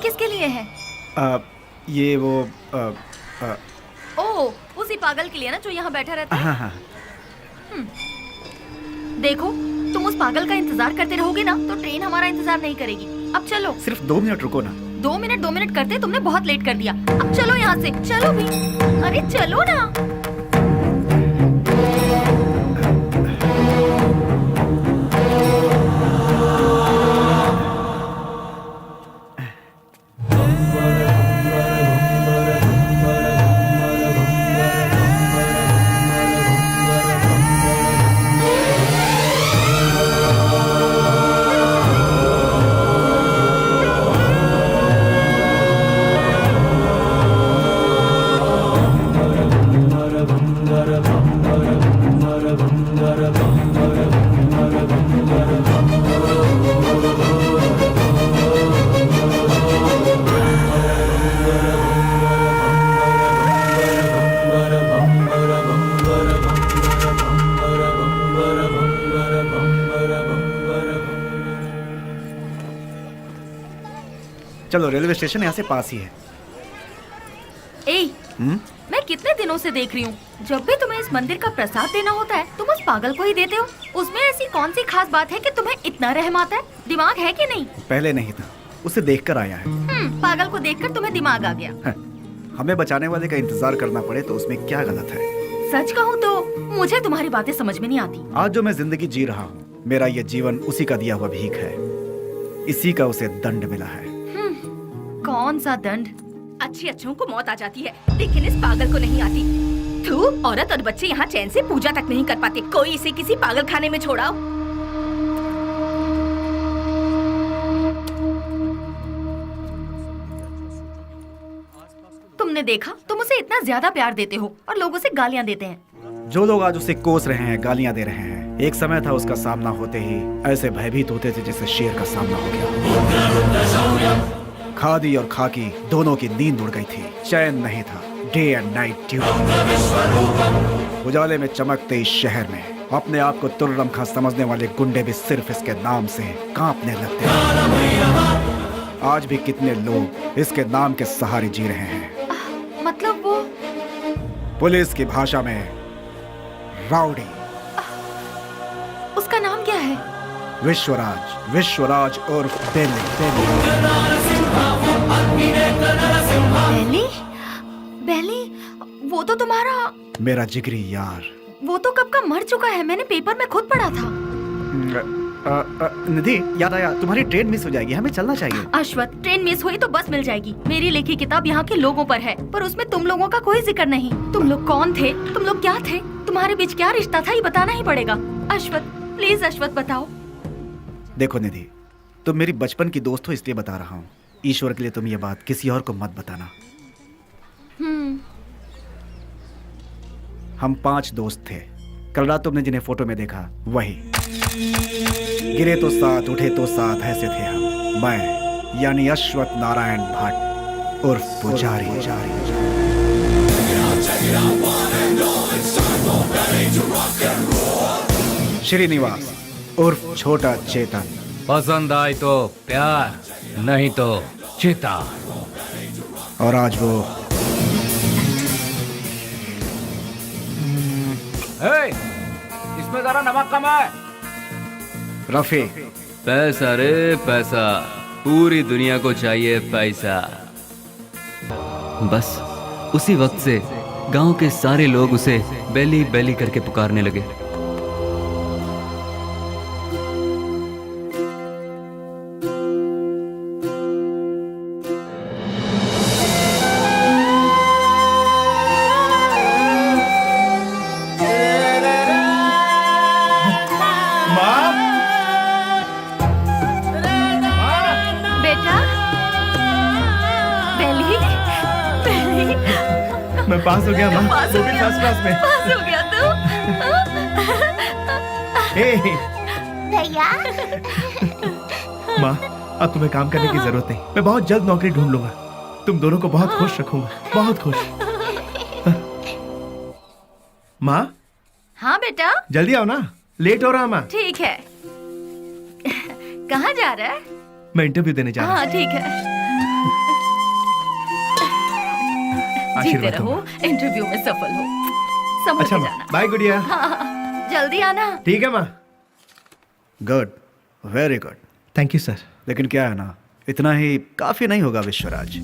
किसके लिए है? ये वो ओह, उसी पागल के लिए ना जो यहाँ बैठा रहता है। हाँ। देखो, तुम उस पागल का इंतजार करते रहोगे ना तो ट्रेन हमारा इंतजार नहीं करेगी। अब चलो। सिर्फ 2 मिनट रुको ना। 2 मिनट करते तुमने बहुत लेट कर दिया। अब चलो यहाँ से, चलो भी। अरे चलो ना। चलो, रेलवे स्टेशन यहाँ से पास ही है। मैं कितने दिनों से देख रही हूँ, जब भी तुम्हें इस मंदिर का प्रसाद देना होता है तुम उस पागल को ही देते हो। उसमें ऐसी कौन सी खास बात है कि तुम्हें इतना रहम आता है? दिमाग है कि नहीं? पहले नहीं था, उसे देखकर आया है। पागल को देखकर तुम्हें दिमाग आ गया। हमें बचाने वाले का इंतजार करना पड़े तो उसमें क्या गलत है? सच कहूँ तो मुझे तुम्हारी बातें समझ में नहीं आती। आज जो मैं जिंदगी जी रहा हूँ, मेरा ये जीवन उसी का दिया हुआ भीख है। इसी का उसे दंड मिला है। कौन सा दंड? अच्छी अच्छों को मौत आ जाती है, लेकिन इस पागल को नहीं आती। थू, औरत और बच्चे यहाँ चैन से पूजा तक नहीं कर पाते। कोई इसे किसी पागल खाने में छोड़ाओ। तुमने देखा, तुम उसे इतना ज्यादा प्यार देते हो और लोग उसे गालियाँ देते हैं। जो लोग आज उसे कोस रहे हैं, गालियाँ दे रहे हैं, एक समय था उसका सामना होते ही ऐसे भयभीत होते थे जैसे शेर का सामना हो गया। खादी और खाकी दोनों की नींद उड़ गई थी, चैन नहीं था। Day and night duty. उजाले में चमकते इस शहर में अपने आप को तुर्रम खां समझने वाले गुंडे भी सिर्फ इसके नाम से कांपने लगते हैं। आज भी कितने लोग इसके नाम के सहारे जी रहे हैं। मतलब वो पुलिस की भाषा में राउडी। उसका नाम क्या है? विश्वराज उर्फ बेली, वो तो तुम्हारा मेरा जिगरी यार। वो तो कब का मर चुका है, मैंने पेपर में खुद पढ़ा था। निधि, याद आया, तुम्हारी ट्रेन मिस हो जाएगी, हमें चलना चाहिए। अश्वथ, ट्रेन मिस हुई तो बस मिल जाएगी। मेरी लिखी किताब यहाँ के लोगों पर है, पर उसमें तुम लोगों का कोई जिक्र नहीं। तुम लोग कौन थे? तुम लोग क्या थे? तुम्हारे बीच क्या रिश्ता था? ये बताना ही पड़ेगा। अश्वथ, प्लीज अश्वथ बताओ। देखो निधि, तुम मेरी बचपन की दोस्त हो इसलिए बता रहा हूँ। ईश्वर के लिए तुम ये बात किसी और को मत बताना। हम 5 दोस्त थे। कल रात तुमने जिन्हें फोटो में देखा वही। गिरे तो साथ, उठे तो साथ, ऐसे थे हम। मैं यानी अश्वथ नारायण भट्ट उर्फ पुजारी। श्रीनिवास उर्फ छोटा चेतन। पसंद आए तो प्यार, नहीं तो चिता। और आज वो इसमें जरा नमक कम है। रफी। पैसा रे पैसा, पूरी दुनिया को चाहिए पैसा। बस उसी वक्त से गांव के सारे लोग उसे बेली बेली करके पुकारने लगे। मैं पास हो गया माँ, वो भी फर्स्ट क्लास में। पास हो गया तू? भैया। माँ, अब तुम्हें काम करने की जरूरत नहीं। मैं बहुत जल्द नौकरी ढूंढ लूंगा। तुम दोनों को बहुत खुश रखूंगा, बहुत खुश। माँ। हाँ बेटा। जल्दी आओ ना, लेट हो रहा माँ। ठीक है। कहाँ जा रहा है? मैं इंटरव्यू देने जा रहा हूँ। हाँ ठीक है। जीते आशीर्वाद रहो, इंटरव्यू में सफल हो। संभल अच्छा के माँ, जाना। बाय गुड़िया। हाँ, जल्दी आना। ठीक है माँ। Good, very good. Thank you sir. लेकिन क्या है ना, इतना ही काफी नहीं होगा विश्वराज।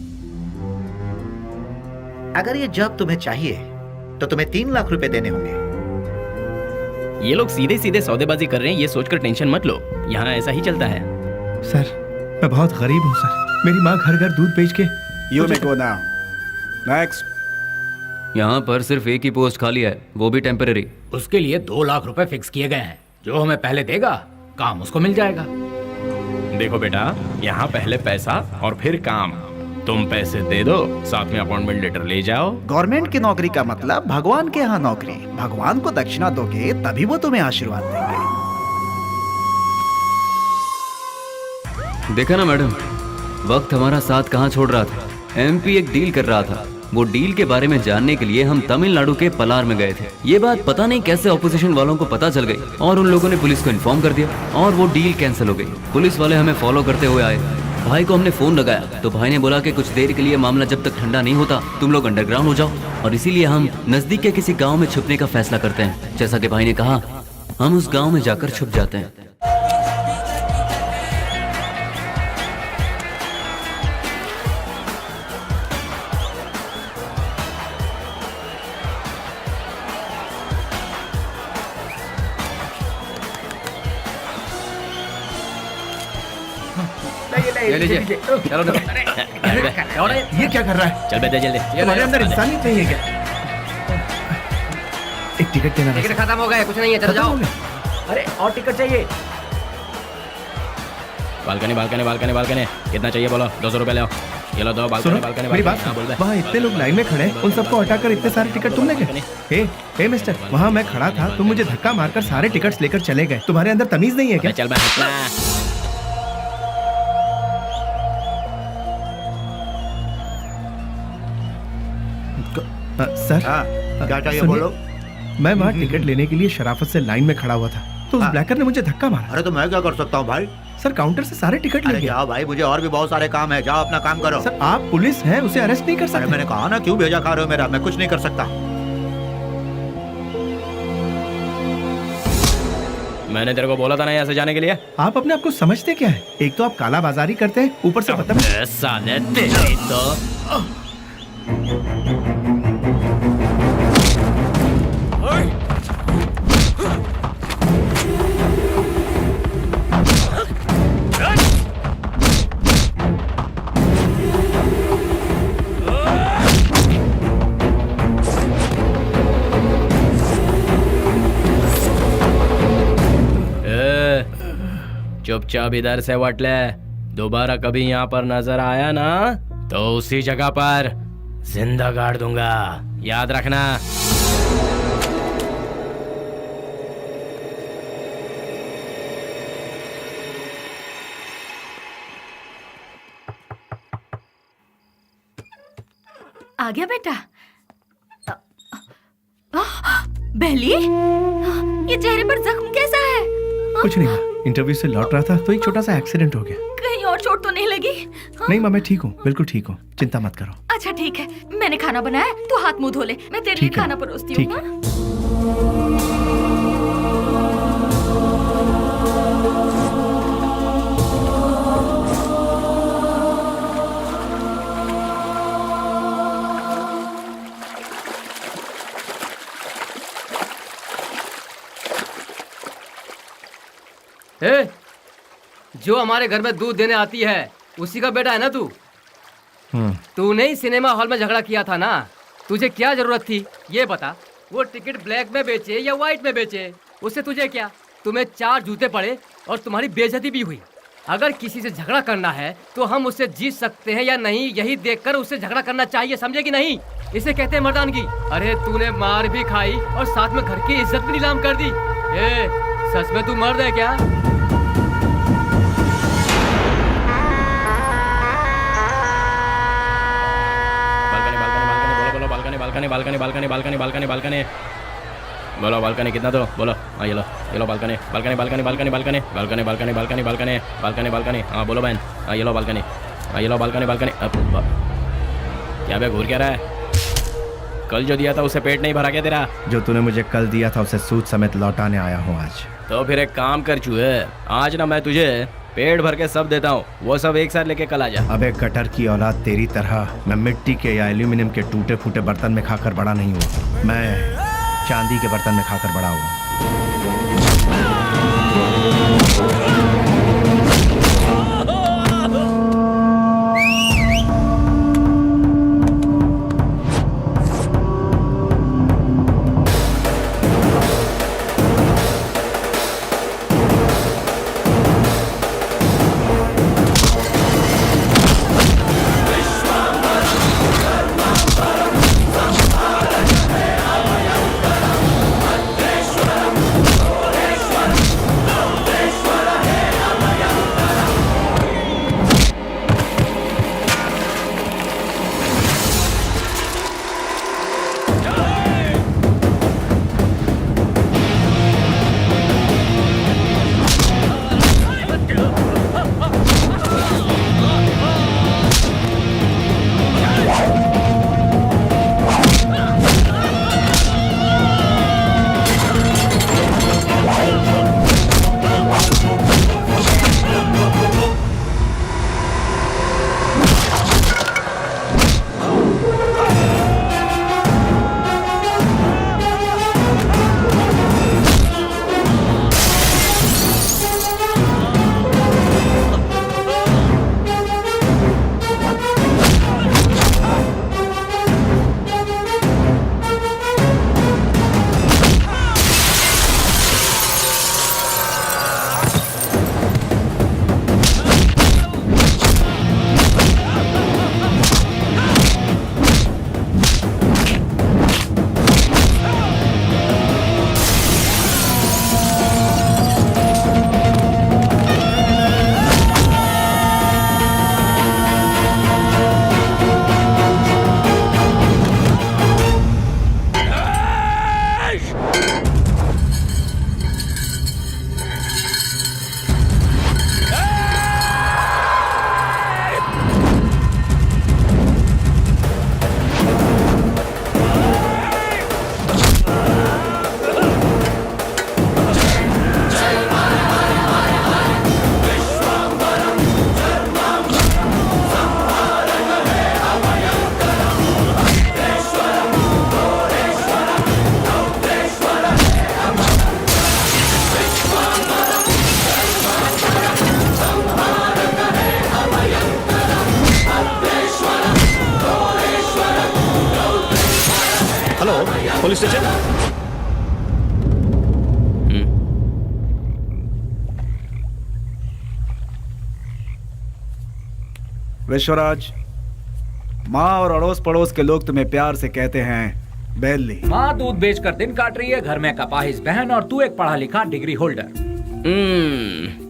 अगर ये जॉब तुम्हें चाहिए तो तुम्हें 3 लाख रुपए देने होंगे। ये लोग सीधे सीधे सौदेबाजी कर रहे हैं, ये सोचकर टेंशन मत लो, यहाँ ऐसा ही चलता है। सर मैं बहुत गरीब हूँ सर, मेरी माँ घर घर दूध बेच के। You may go now. Next. यहाँ पर सिर्फ एक ही पोस्ट खाली है, वो भी टेम्पररी। उसके लिए 2 लाख रुपए फिक्स किए गए हैं। जो हमें पहले देगा काम उसको मिल जाएगा। देखो बेटा, यहाँ पहले पैसा और फिर काम। तुम पैसे दे दो, साथ में अपॉइंटमेंट लेटर ले जाओ। गवर्नमेंट की नौकरी का मतलब भगवान के यहाँ नौकरी। भगवान को दक्षिणा दोगे तभी वो तुम्हें आशीर्वाद देंगे। देखा ना मैडम, वक्त हमारा साथ कहाँ छोड़ रहा था। एमपी एक डील कर रहा था, वो डील के बारे में जानने के लिए हम तमिलनाडु के पलार में गए थे। ये बात पता नहीं कैसे ऑपोजिशन वालों को पता चल गई और उन लोगों ने पुलिस को इन्फॉर्म कर दिया और वो डील कैंसिल हो गई। पुलिस वाले हमें फॉलो करते हुए आए। भाई को हमने फोन लगाया तो भाई ने बोला कि कुछ देर के लिए मामला जब तक ठंडा नहीं होता तुम लोग अंडरग्राउंड हो जाओ, और इसीलिए हम नजदीक के किसी गाँव में छुपने का फैसला करते हैं। जैसा कि भाई ने कहा, हम उस गाँव में जाकर छुप जाते हैं। चलो ये क्या कर रहा है? चल बेटा जल्दी। तुम्हारे अंदर इंसानियत नहीं है क्या? एक टिकट देना। टिकट खत्म हो गया, कुछ नहीं है, चलो जाओ। अरे और टिकट चाहिए। बालकनी बालकनी बालकनी बालकनी कितना चाहिए बोलो? 200 रुपए ले आओ। ये लो, दो सुनो बालकनी बालकनी। मेरी बात हाँ, बोल सुनो, दे। वहाँ इतने लोग लाइन में खड़े हैं, उन सबको हटाकर इतने सारे टिकट तुम ले गए? हे मिस्टर, वहाँ मैं खड़ा था, तुम मुझे धक्का मारकर सारे टिकट्स लेकर चले गए। तुम्हारे अंदर तमीज नहीं है क्या? चल मैं सर क्या चाहिए सुनिए, बोलो। मैं वहाँ टिकट लेने के लिए शराफत से लाइन में खड़ा हुआ था तो उस ब्लैकर ने मुझे धक्का मारा। अरे तो मैं क्या कर सकता हूँ भाई? सर काउंटर से सारे टिकट ले अरे गया। जाओ भाई, मुझे और भी बहुत सारे काम है, जाओ अपना काम करो। सर आप पुलिस हैं, उसे अरेस्ट नहीं कर अरे सकते। मैंने कहा ना, क्यों भेजा खा रहे हो मेरा? मैं कुछ नहीं कर सकता। मैंने तेरे को बोला था ना यहाँ से जाने के लिए। आप अपने आप को समझते क्या है? एक तो आप काला बाजारी करते हैं, ऊपर से पता नहीं। साले तेरी तो चुपचाप इधर से वट ले। दोबारा कभी यहाँ पर नजर आया ना तो उसी जगह पर जिंदा गाड़ दूंगा, याद रखना। आ गया बेटा। बेली, ये चेहरे पर जख्म कैसा है? कुछ नहीं माँ, इंटरव्यू से लौट रहा था तो एक छोटा सा एक्सीडेंट हो गया। कहीं और चोट तो नहीं लगी? नहीं माँ, मैं ठीक हूँ, बिल्कुल ठीक हूँ, चिंता मत करो। अच्छा ठीक है, मैंने खाना बनाया, तू हाथ मुंह धो ले, मैं तेरे लिए ठीक है, खाना परोसती ठीक हूँ। है। हाँ? ए, जो हमारे घर में दूध देने आती है उसी का बेटा है ना तू? तूने ही सिनेमा हॉल में झगड़ा किया था ना, तुझे क्या जरूरत थी ये बता? वो टिकट ब्लैक में बेचे या व्हाइट में बेचे, उससे तुझे क्या? तुम्हें 4 जूते पड़े और तुम्हारी बेइज्जती भी हुई। अगर किसी से झगड़ा करना है तो हम उससे जीत सकते हैं या नहीं, यही देखकर उससे झगड़ा करना चाहिए, समझे कि नहीं? इसे कहते हैं मर्दानगी। अरे तूने मार भी खाई और साथ में घर की इज्जत भी नीलाम कर दी। ए, सच में तू मर्द है क्या? Balcony balcony balcony balcony balcony balcony बोलो, बालकनी कितना दो बोलो? हाँ ये लो balcony balcony balcony balcony balcony balcony balcony balcony balcony balcony balcony. हाँ बोलो बहन। हाँ ये लो बालकनी, हाँ ये लो बालकनी बालकनी। अब क्या बे घूर क्या रहा है? कल जो दिया था उसे पेट नहीं भरा क्या तेरा? जो तूने मुझे कल दिया था उसे सूद समेत लौटाने आया हूँ आज। तो फिर एक काम कर चूहे, आज ना मैं तुझे पेट भर के सब देता हूँ, वो सब एक साथ लेके कल आ जा। अबे कटर की औलाद, तेरी तरह मैं मिट्टी के या एल्यूमिनियम के टूटे फूटे बर्तन में खाकर बड़ा नहीं हुआ, मैं चांदी के बर्तन में खाकर बड़ा हुआ। Police station. विश्वराज, माँ और अड़ोस पड़ोस के लोग तुम्हें प्यार से कहते हैं बेली। माँ दूध बेचकर दिन काट रही है, घर में कपाहिस बहन और तू एक पढ़ा लिखा डिग्री होल्डर।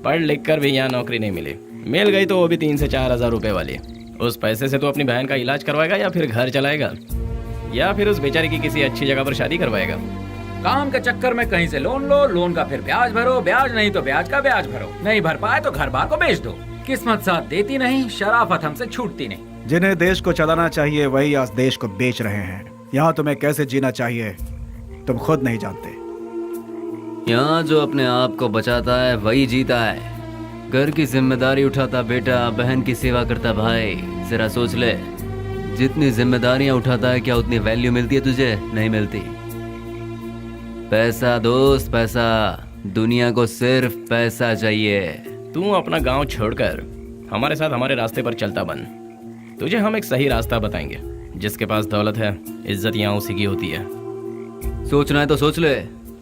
पढ़ लिख कर भी यहाँ नौकरी नहीं मिली, मिल गई तो वो भी 3 से 4 हजार रुपए वाली। उस पैसे से तो अपनी बहन का इलाज करवाएगा या फिर घर चलाएगा या फिर उस बेचारी की किसी अच्छी जगह पर शादी करवाएगा। काम के चक्कर में कहीं से लोन लो, लोन का फिर ब्याज भरो, ब्याज नहीं तो ब्याज का ब्याज भरो, नहीं भर पाए तो घर बार को बेच दो। किस्मत साथ देती नहीं, शराफत हमसे छूटती नहीं। जिन्हें देश को चलाना चाहिए वही आज देश को बेच रहे हैं। यहाँ तुम्हें कैसे जीना चाहिए तुम खुद नहीं जानते। यहाँ जो अपने आप को बचाता है वही जीता है। घर की जिम्मेदारी उठाता बेटा, बहन की सेवा करता भाई। जरा सोच ले, जितनी जिम्मेदारियां उठाता है क्या उतनी वैल्यू मिलती है तुझे? नहीं मिलती। पैसा दोस्त, पैसा। दुनिया को सिर्फ पैसा चाहिए। तू अपना गांव छोड़कर हमारे साथ हमारे रास्ते पर चलता बन। तुझे हम एक सही रास्ता बताएंगे। जिसके पास दौलत है, इज्जत यहाँ उसी की होती है। सोचना है तो सोच ले,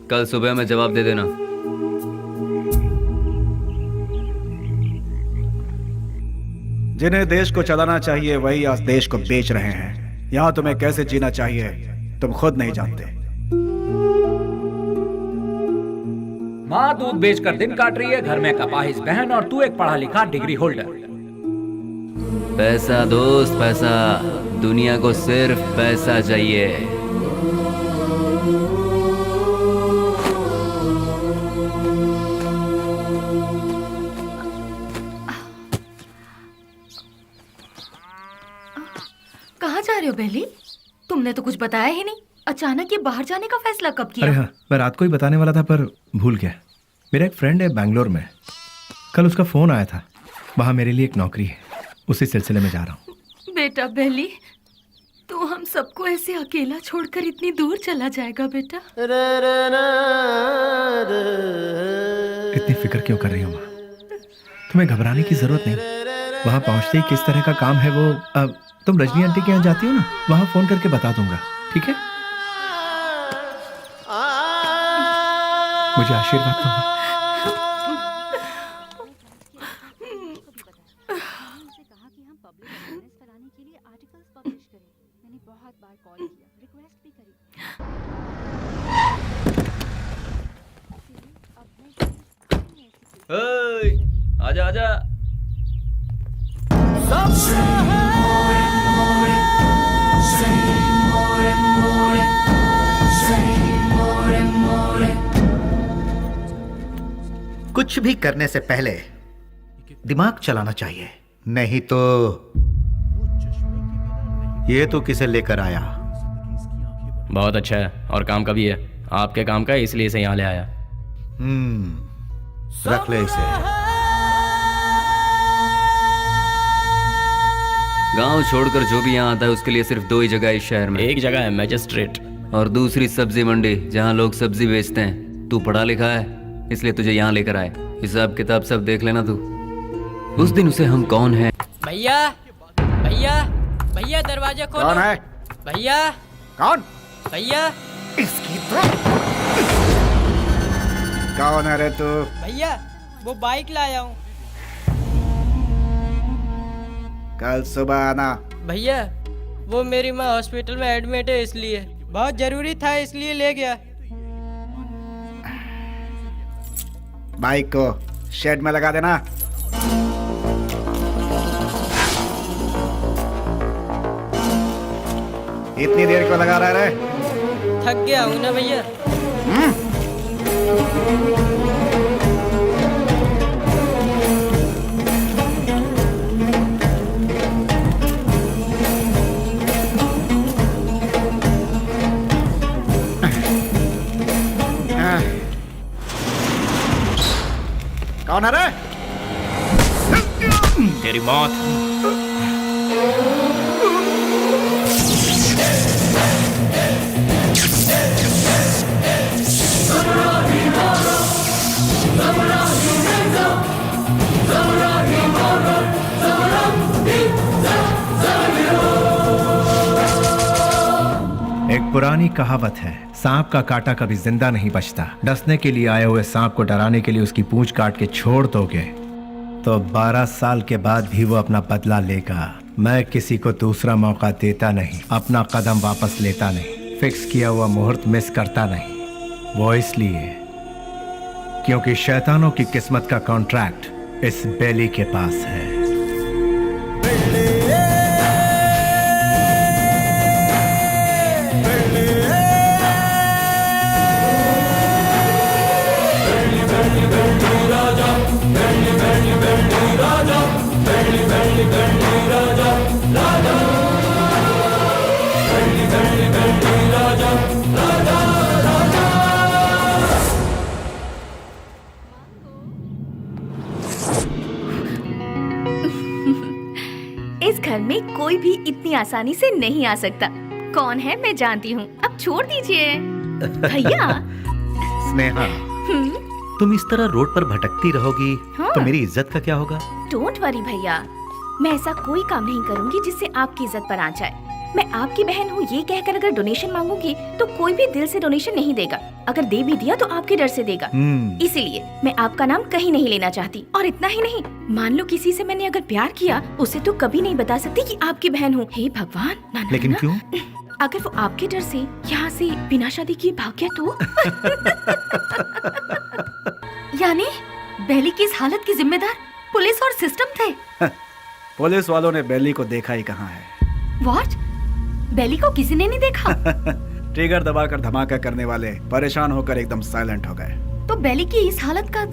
कल सुबह में जवाब दे देना। जिन्हें देश को चलाना चाहिए वही आज देश को बेच रहे हैं। यहाँ तुम्हें कैसे जीना चाहिए तुम खुद नहीं जानते। माँ दूध बेचकर दिन काट रही है, घर में कपाहिस बहन और तू एक पढ़ा लिखा डिग्री होल्डर। पैसा दोस्त, पैसा। दुनिया को सिर्फ पैसा चाहिए। कहाँ जा रहे हो बेली? तुमने तो कुछ बताया ही नहीं। अचानक ये बाहर जाने का फैसला कब किया? अरे हाँ, मैं रात को ही बताने वाला था पर भूल गया। मेरा एक फ्रेंड है बैंगलोर में, कल उसका फोन आया था, वहाँ मेरे लिए एक नौकरी है, उसी सिलसिले में जा रहा हूँ। बेटा बेली, तू हम सबको ऐसे अकेला छोड़कर इतनी दूर चला जाएगा बेटा? इतनी फिक्र क्यों कर रही हो माँ? तुम्हें घबराने की जरूरत नहीं। वहाँ पहुँचते ही किस तरह का काम है वो, अब तुम रजनी आंटी के यहाँ जाती हो ना, वहाँ फोन करके बता दूंगा, ठीक है? मुझे आशीर्वाद दो माँ। आजा आजा। कुछ भी करने से पहले दिमाग चलाना चाहिए, नहीं तो ये तो किसे लेकर आया। बहुत अच्छा है और काम का भी है। आपके काम का है इसलिए इसे यहाँ ले आया। रख ले इसे। गांव छोड़कर जो भी यहाँ आता है उसके लिए सिर्फ दो ही जगह है इस शहर में। एक जगह है मैजिस्ट्रेट और दूसरी सब्जी मंडी, जहाँ लोग सब्जी बेचते हैं। तू पढ़ा लिखा है इसलिए तुझे यहाँ लेकर आए। हिसाब किताब सब देख लेना तू। उस दिन उसे हम कौन है। भैया भैया भैया दरवाजा खोलो। कौन है? भैया कौन? भैया इसकी तो कौन है रे तू? भैया वो बाइक लाया हूँ। कल सुबह आना। भैया वो मेरी माँ हॉस्पिटल में एडमिट है, इसलिए बहुत जरूरी था, इसलिए ले गया। बाइक को शेड में लगा देना। इतनी देर क्यों लगा रहा है? थक गया हूँ ना भैया। कौन है रे? तेरी मौत। एक पुरानी कहावत है, सांप का काटा कभी जिंदा नहीं बचता। डसने के लिए आए हुए सांप को डराने के लिए उसकी पूंछ काट के छोड़ दोगे तो 12 साल के बाद भी वो अपना बदला लेगा। मैं किसी को दूसरा मौका देता नहीं, अपना कदम वापस लेता नहीं, फिक्स किया हुआ मुहूर्त मिस करता नहीं। वो इसलिए क्योंकि शैतानों की किस्मत का कॉन्ट्रैक्ट इस बेली के पास है। इस घर में कोई भी इतनी आसानी से नहीं आ सकता। कौन है मैं जानती हूँ, अब छोड़ दीजिए। भैया। स्नेहा, तुम इस तरह रोड पर भटकती रहोगी हाँ। तो मेरी इज्जत का क्या होगा? डोंट वरी भैया, मैं ऐसा कोई काम नहीं करूंगी जिससे आपकी इज्जत पर आ जाए। मैं आपकी बहन हूँ ये कहकर अगर डोनेशन मांगूंगी तो कोई भी दिल से डोनेशन नहीं देगा। अगर दे भी दिया तो आपके डर से देगा। इसीलिए मैं आपका नाम कहीं नहीं लेना चाहती। और इतना ही नहीं, मान लो किसी से मैंने अगर प्यार किया, उसे तो कभी नहीं बता सकती कि आपकी बहन हूँ। हे भगवान, ना, ना, लेकिन ना। क्यों? अगर वो आपके डर से यहाँ से बिना शादी किए भाग गया तो? यानी बेली की इस हालत की जिम्मेदार पुलिस और सिस्टम थे। पुलिस वालों ने बेली को देखा ही कहाँ है। व्हाट? बेली को किसी ने नहीं देखा? ट्रिगर दबाकर धमाका करने वाले परेशान होकर एकदम साइलेंट हो गए। तो बेली की इस हालत का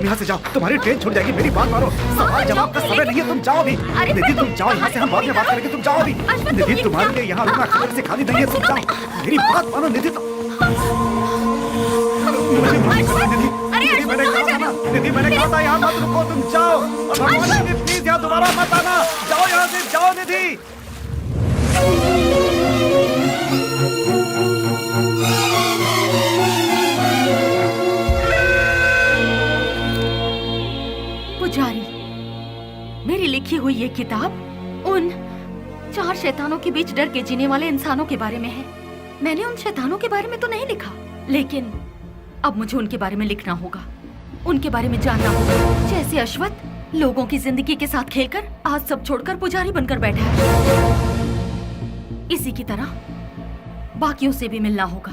तुम यहाँ से जाओ, तुम्हारी ट्रेन छूट जाएगी। मेरी बात मानो, सवाल जवाब का समय नहीं है, तुम जाओ अभी। अरे निधि पर तुम जाओ यहाँ से, हम बाद में बात करेंगे, तुम जाओ अभी। निधि तुम्हारे लिए यहाँ रुकना खबर से खाली नहीं है, तुम जाओ। मेरी बात मानो निधि, मुझे माफ करो निधि। निधि मैंने कहा था ना, निधि मैंने कहा था यहाँ मत रुको, तुम जाओ। भगवान निधि प्लीज यहाँ दोबारा मत आना, जाओ यहाँ से, जाओ निधि। पुजारी, मेरी लिखी हुई ये किताब उन 4 शैतानों के बीच डर के जीने वाले इंसानों के बारे में है। मैंने उन शैतानों के बारे में तो नहीं लिखा, लेकिन अब मुझे उनके बारे में लिखना होगा, उनके बारे में जानना होगा। जैसे अश्वत्थ लोगों की जिंदगी के साथ खेलकर आज सब छोड़कर पुजारी बनकर बैठा है, इसी की तरह बाकियों से भी मिलना होगा।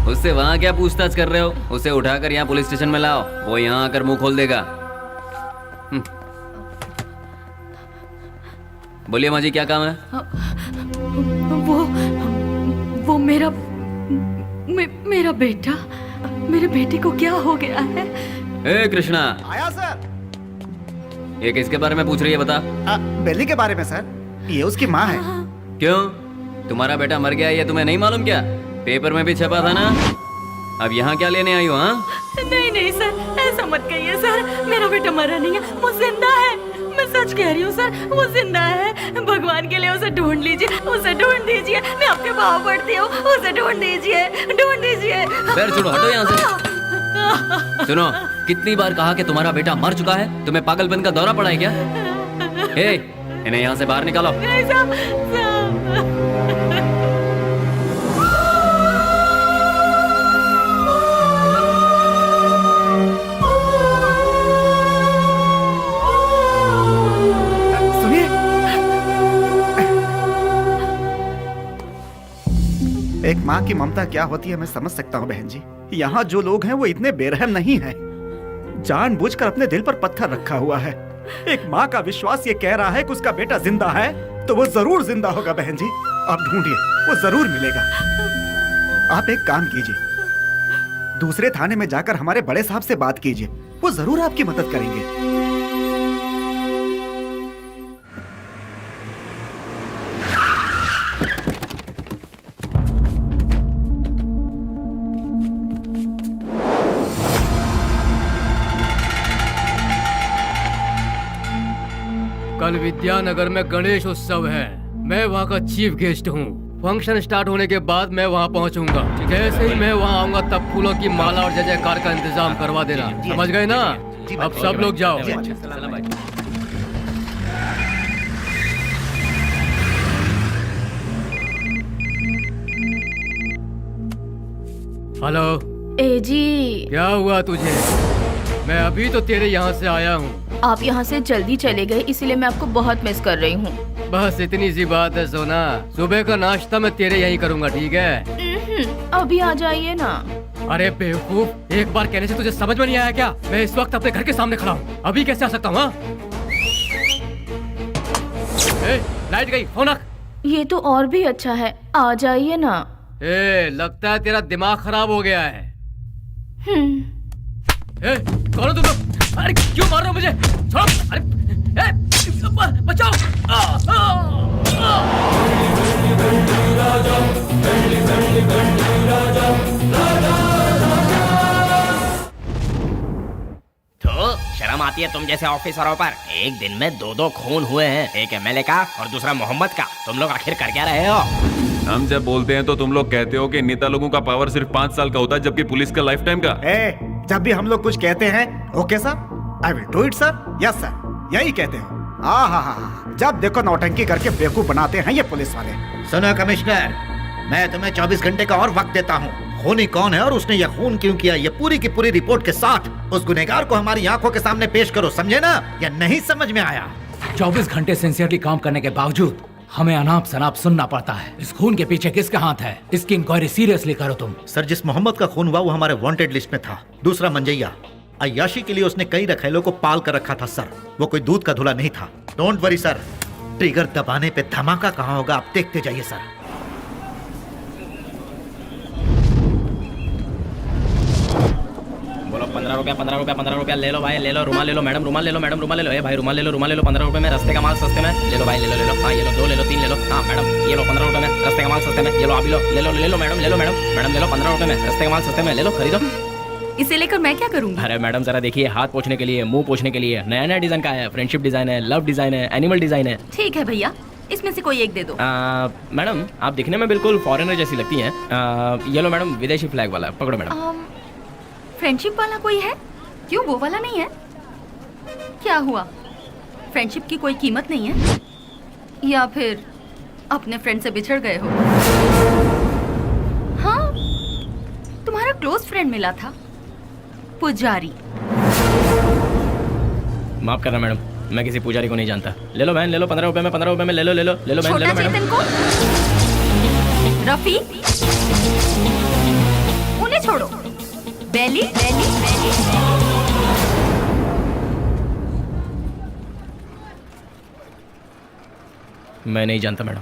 उससे वहाँ क्या पूछताछ कर रहे हो? उसे उठाकर यहाँ पुलिस स्टेशन में लाओ, वो यहाँ आकर मुंह खोल देगा। बोलिए माँ जी, क्या काम है? वो मेरा बेटा, मेरे बेटे को क्या हो गया है? ए कृष्णा, आया सर। ये किसके बारे में पूछ रही है बता? बेली के बारे में सर, ये उसकी माँ है। क्यों, तुम्हारा बेटा मर गया ये तुम्हें नहीं मालूम क्या? पेपर में भी छपा था ना। अब यहाँ क्या लेने आई हो? हाँ नहीं सर, ऐसा मत कहिए सर, मेरा बेटा मरा नहीं है, वो जिंदा है। मैं सच कह रही हूँ सर, वो जिंदा है। भगवान के लिए उसे ढूंढ लीजिए, उसे ढूंढ दीजिए, मैं आपके पाँव पड़ती हूँ, उसे ढूंढ दीजिए, ढूंढ दीजिए। पैर छोड़ो, हटो यहाँ से। सुनो, कितनी बार कहा कि तुम्हारा बेटा मर चुका है? तुम्हें पागलपन का दौरा पड़ा है क्या? इन्हें यहाँ से बाहर निकालो। एक माँ की ममता क्या होती है मैं समझ सकता हूँ बहन जी। यहाँ जो लोग हैं वो इतने बेरहम नहीं हैं। जानबूझकर अपने दिल पर पत्थर रखा हुआ है। एक माँ का विश्वास ये कह रहा है कि उसका बेटा जिंदा है, तो वो जरूर जिंदा होगा बहन जी। आप ढूंढिए, वो जरूर मिलेगा। आप एक काम कीजिए, दूसरे थाने में जाकर हमारे बड़े साहब से बात कीजिए, वो जरूर आपकी मदद करेंगे। विद्यानगर में गणेश उत्सव है। मैं वहाँ का चीफ गेस्ट हूँ। फंक्शन स्टार्ट होने के बाद मैं वहाँ पहुँचूंगा। जैसे ही मैं वहाँ आऊंगा तब फूलों की माला और जय जयकार का इंतजाम करवा देना। समझ गए ना? अब सब लोग जाओ। हेलो। ए जी, क्या हुआ तुझे? मैं अभी तो तेरे यहाँ से आया हूँ। आप यहाँ से जल्दी चले गए, इसीलिए मैं आपको बहुत मिस कर रही हूँ। बस इतनी सी बात है सोना। सुबह का नाश्ता मैं तेरे यहीं करूँगा, ठीक है? अभी आ जाइए ना। अरे बेवकूफ, एक बार कहने से तुझे समझ में नहीं आया क्या? मैं इस वक्त अपने घर के सामने खड़ा हूँ, अभी कैसे आ सकता हूँ? लाइट गई, फोन रख। ये तो और भी अच्छा है, आ जाइए ना। लगता है तेरा दिमाग खराब हो गया है। कौन हो तुम लोग? अरे क्यों मार रहे हो मुझे? छोड़ो! अरे बचाओ! तो शर्म आती है तुम जैसे ऑफिसरों पर? एक दिन में 2 खून हुए हैं, एक एमएलए का और दूसरा मोहम्मद का। तुम लोग आखिर कर क्या रहे हो? हम जब बोलते हैं तो तुम लोग कहते हो कि नेता लोगों का पावर सिर्फ 5 साल का होता है, जबकि पुलिस का लाइफ टाइम का। जब भी हम लोग कुछ कहते हैं, okay sir, I will do it sir, yes sir, यही कहते हो। हाँ, जब देखो नौटंकी करके बेवकूफ बनाते हैं ये पुलिस वाले। सुनो कमिश्नर, मैं तुम्हें 24 घंटे का और वक्त देता हूँ। खूनी कौन है और उसने ये खून क्यों किया, ये पूरी की पूरी रिपोर्ट के साथ उस गुनहगार को हमारी आंखों के सामने पेश करो, समझे ना? या नहीं समझ में आया? 24 घंटे सिंसियरली काम करने के बावजूद हमें अनाप शनाप सुनना पड़ता है। इस खून के पीछे किसका हाथ है? इसकी इंक्वायरी सीरियसली करो तुम। सर, जिस मोहम्मद का खून हुआ वो हमारे वांटेड लिस्ट में था। दूसरा मंजैया, अय्याशी के लिए उसने कई रखेलों को पाल कर रखा था सर। वो कोई दूध का धुला नहीं था। डोंट वरी सर, ट्रिगर दबाने पे धमाका कहाँ होगा आप देखते जाइए सर। बोलो 15 रुपया 15 रुपया 15 रुपया ले लो भाई, ले लो। रुमाल ले लो मैडम, रुमाल ले लो मैडम, रुमाल ले लो। ए भाई रुमाल ले लो, रुमाल ले लो। 15 रुपए में रास्ते का माल सस्ते में ले लो भाई, ले लो। हाँ ये लो, 2 ले लो, 3 ले लो। हाँ मैडम ये लो 15 रुपए में रास्ते का माल सस्ते में, ये लो अभी लो, ले लो मैडम, ले लो मैडम, ले लो 15 रुपए में रास्ते का माल सस्ते में, ले लो, खरीदो। इसे लेकर मैं क्या करूँगी? अरे मैडम जरा देखिए, हाथ पोछने के लिए, मुंह पोछने के लिए नया नया डिजाइन का है। फ्रेंडशिप डिजाइन है, लव डिजाइन है, एनिमल डिजाइन है। ठीक है भैया, इसमें से कोई एक दे दो। मैडम आप दिखने में बिल्कुल फॉरेनर जैसी लगती हैं। ये लो मैडम, विदेशी फ्लैग वाला, पकड़ो मैडम। फ्रेंडशिप वाला कोई है? क्यों वो वाला नहीं है? क्या हुआ, फ्रेंडशिप की कोई कीमत नहीं है? या फिर अपने फ्रेंड से बिछड़ गए हो? हाँ, तुम्हारा क्लोज फ्रेंड मिला था, पुजारी। माफ करना मैडम, मैं किसी पुजारी को नहीं जानता। ले लो बहन, ले लो 15 रुपए में, 15 रुपए में ले लो, ले लो, ले लो बहन, ले लो मैडम। चेतन को, रफी, उन्हें छोड़ो। बेली, बेली, बेली। मैं नहीं जानता मैडम।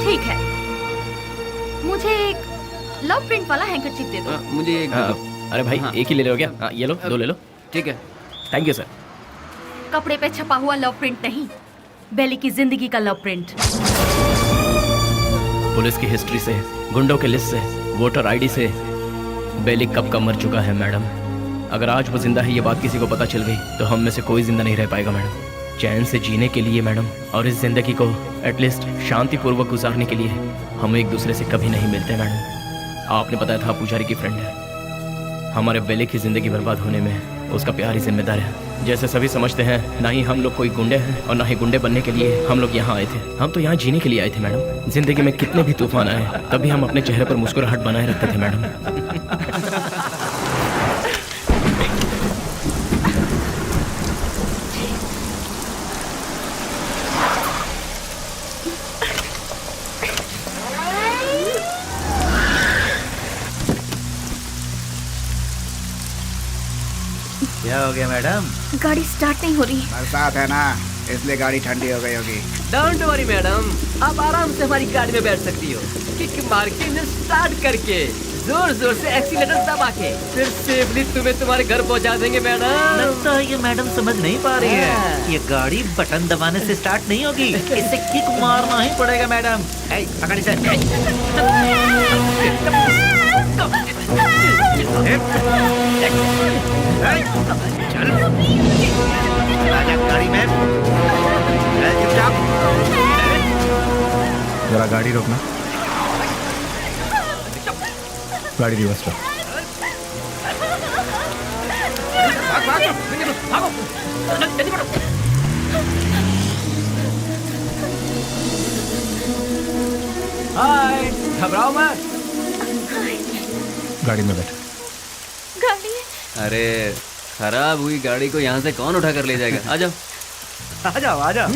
ठीक है, मुझे एक लव प्रिंट वाला हैंकरचीफ दे दो। मुझे एक अरे भाई एक ही ले लो क्या? ये लो, 2 ले लो। ठीक है, थैंक यू सर। कपड़े पे छपा हुआ लव प्रिंट नहीं, बेली की जिंदगी का लव प्रिंट। पुलिस की हिस्ट्री से, गुंडों के लिस्ट से, वोटर आईडी से बेली कब का मर चुका है मैडम। अगर आज वो जिंदा है ये बात किसी को पता चल गई तो हम में से कोई जिंदा नहीं रह पाएगा मैडम। चैन से जीने के लिए मैडम, और इस जिंदगी को एटलीस्ट शांतिपूर्वक गुजारने के लिए हम एक दूसरे से कभी नहीं मिलते मैडम। आपने बताया था पुजारी की फ्रेंड है। हमारे बेली की जिंदगी बर्बाद होने में उसका प्यार ही जिम्मेदार है। जैसे सभी समझते हैं, ना ही हम लोग कोई गुंडे हैं और ना ही गुंडे बनने के लिए हम लोग यहाँ आए थे। हम तो यहाँ जीने के लिए आए थे मैडम। जिंदगी में कितने भी तूफान आए तभी हम अपने चेहरे पर मुस्कुराहट बनाए रखते थे मैडम। क्या हो गया मैडम? गाड़ी स्टार्ट नहीं हो रही। बरसात है ना, इसलिए गाड़ी ठंडी हो गई होगी। डोंट वरी मैडम, आप आराम से हमारी गाड़ी में बैठ सकती हो। किक मार के इंजन स्टार्ट करके जोर जोर से एक्सीलेटर दबा के फिर सेफली तुम्हें तुम्हारे घर पहुंचा देंगे मैडम। लगता है ये मैडम समझ नहीं पा रही है। ये गाड़ी बटन दबाने से स्टार्ट नहीं होगी, इसे किक मारना ही पड़ेगा मैडम। पकड़ इसे। चल राजा गाड़ी में चुपचाप। जरा गाड़ी रोकना, गाड़ी रिवर्स करो। हाय, घबराओ मत। गाड़ी में बैठो। गाड़ी अरे खराब हुई गाड़ी को यहाँ से कौन उठा कर ले जाएगा? आ जाओ। आ जाओ आ जाओ।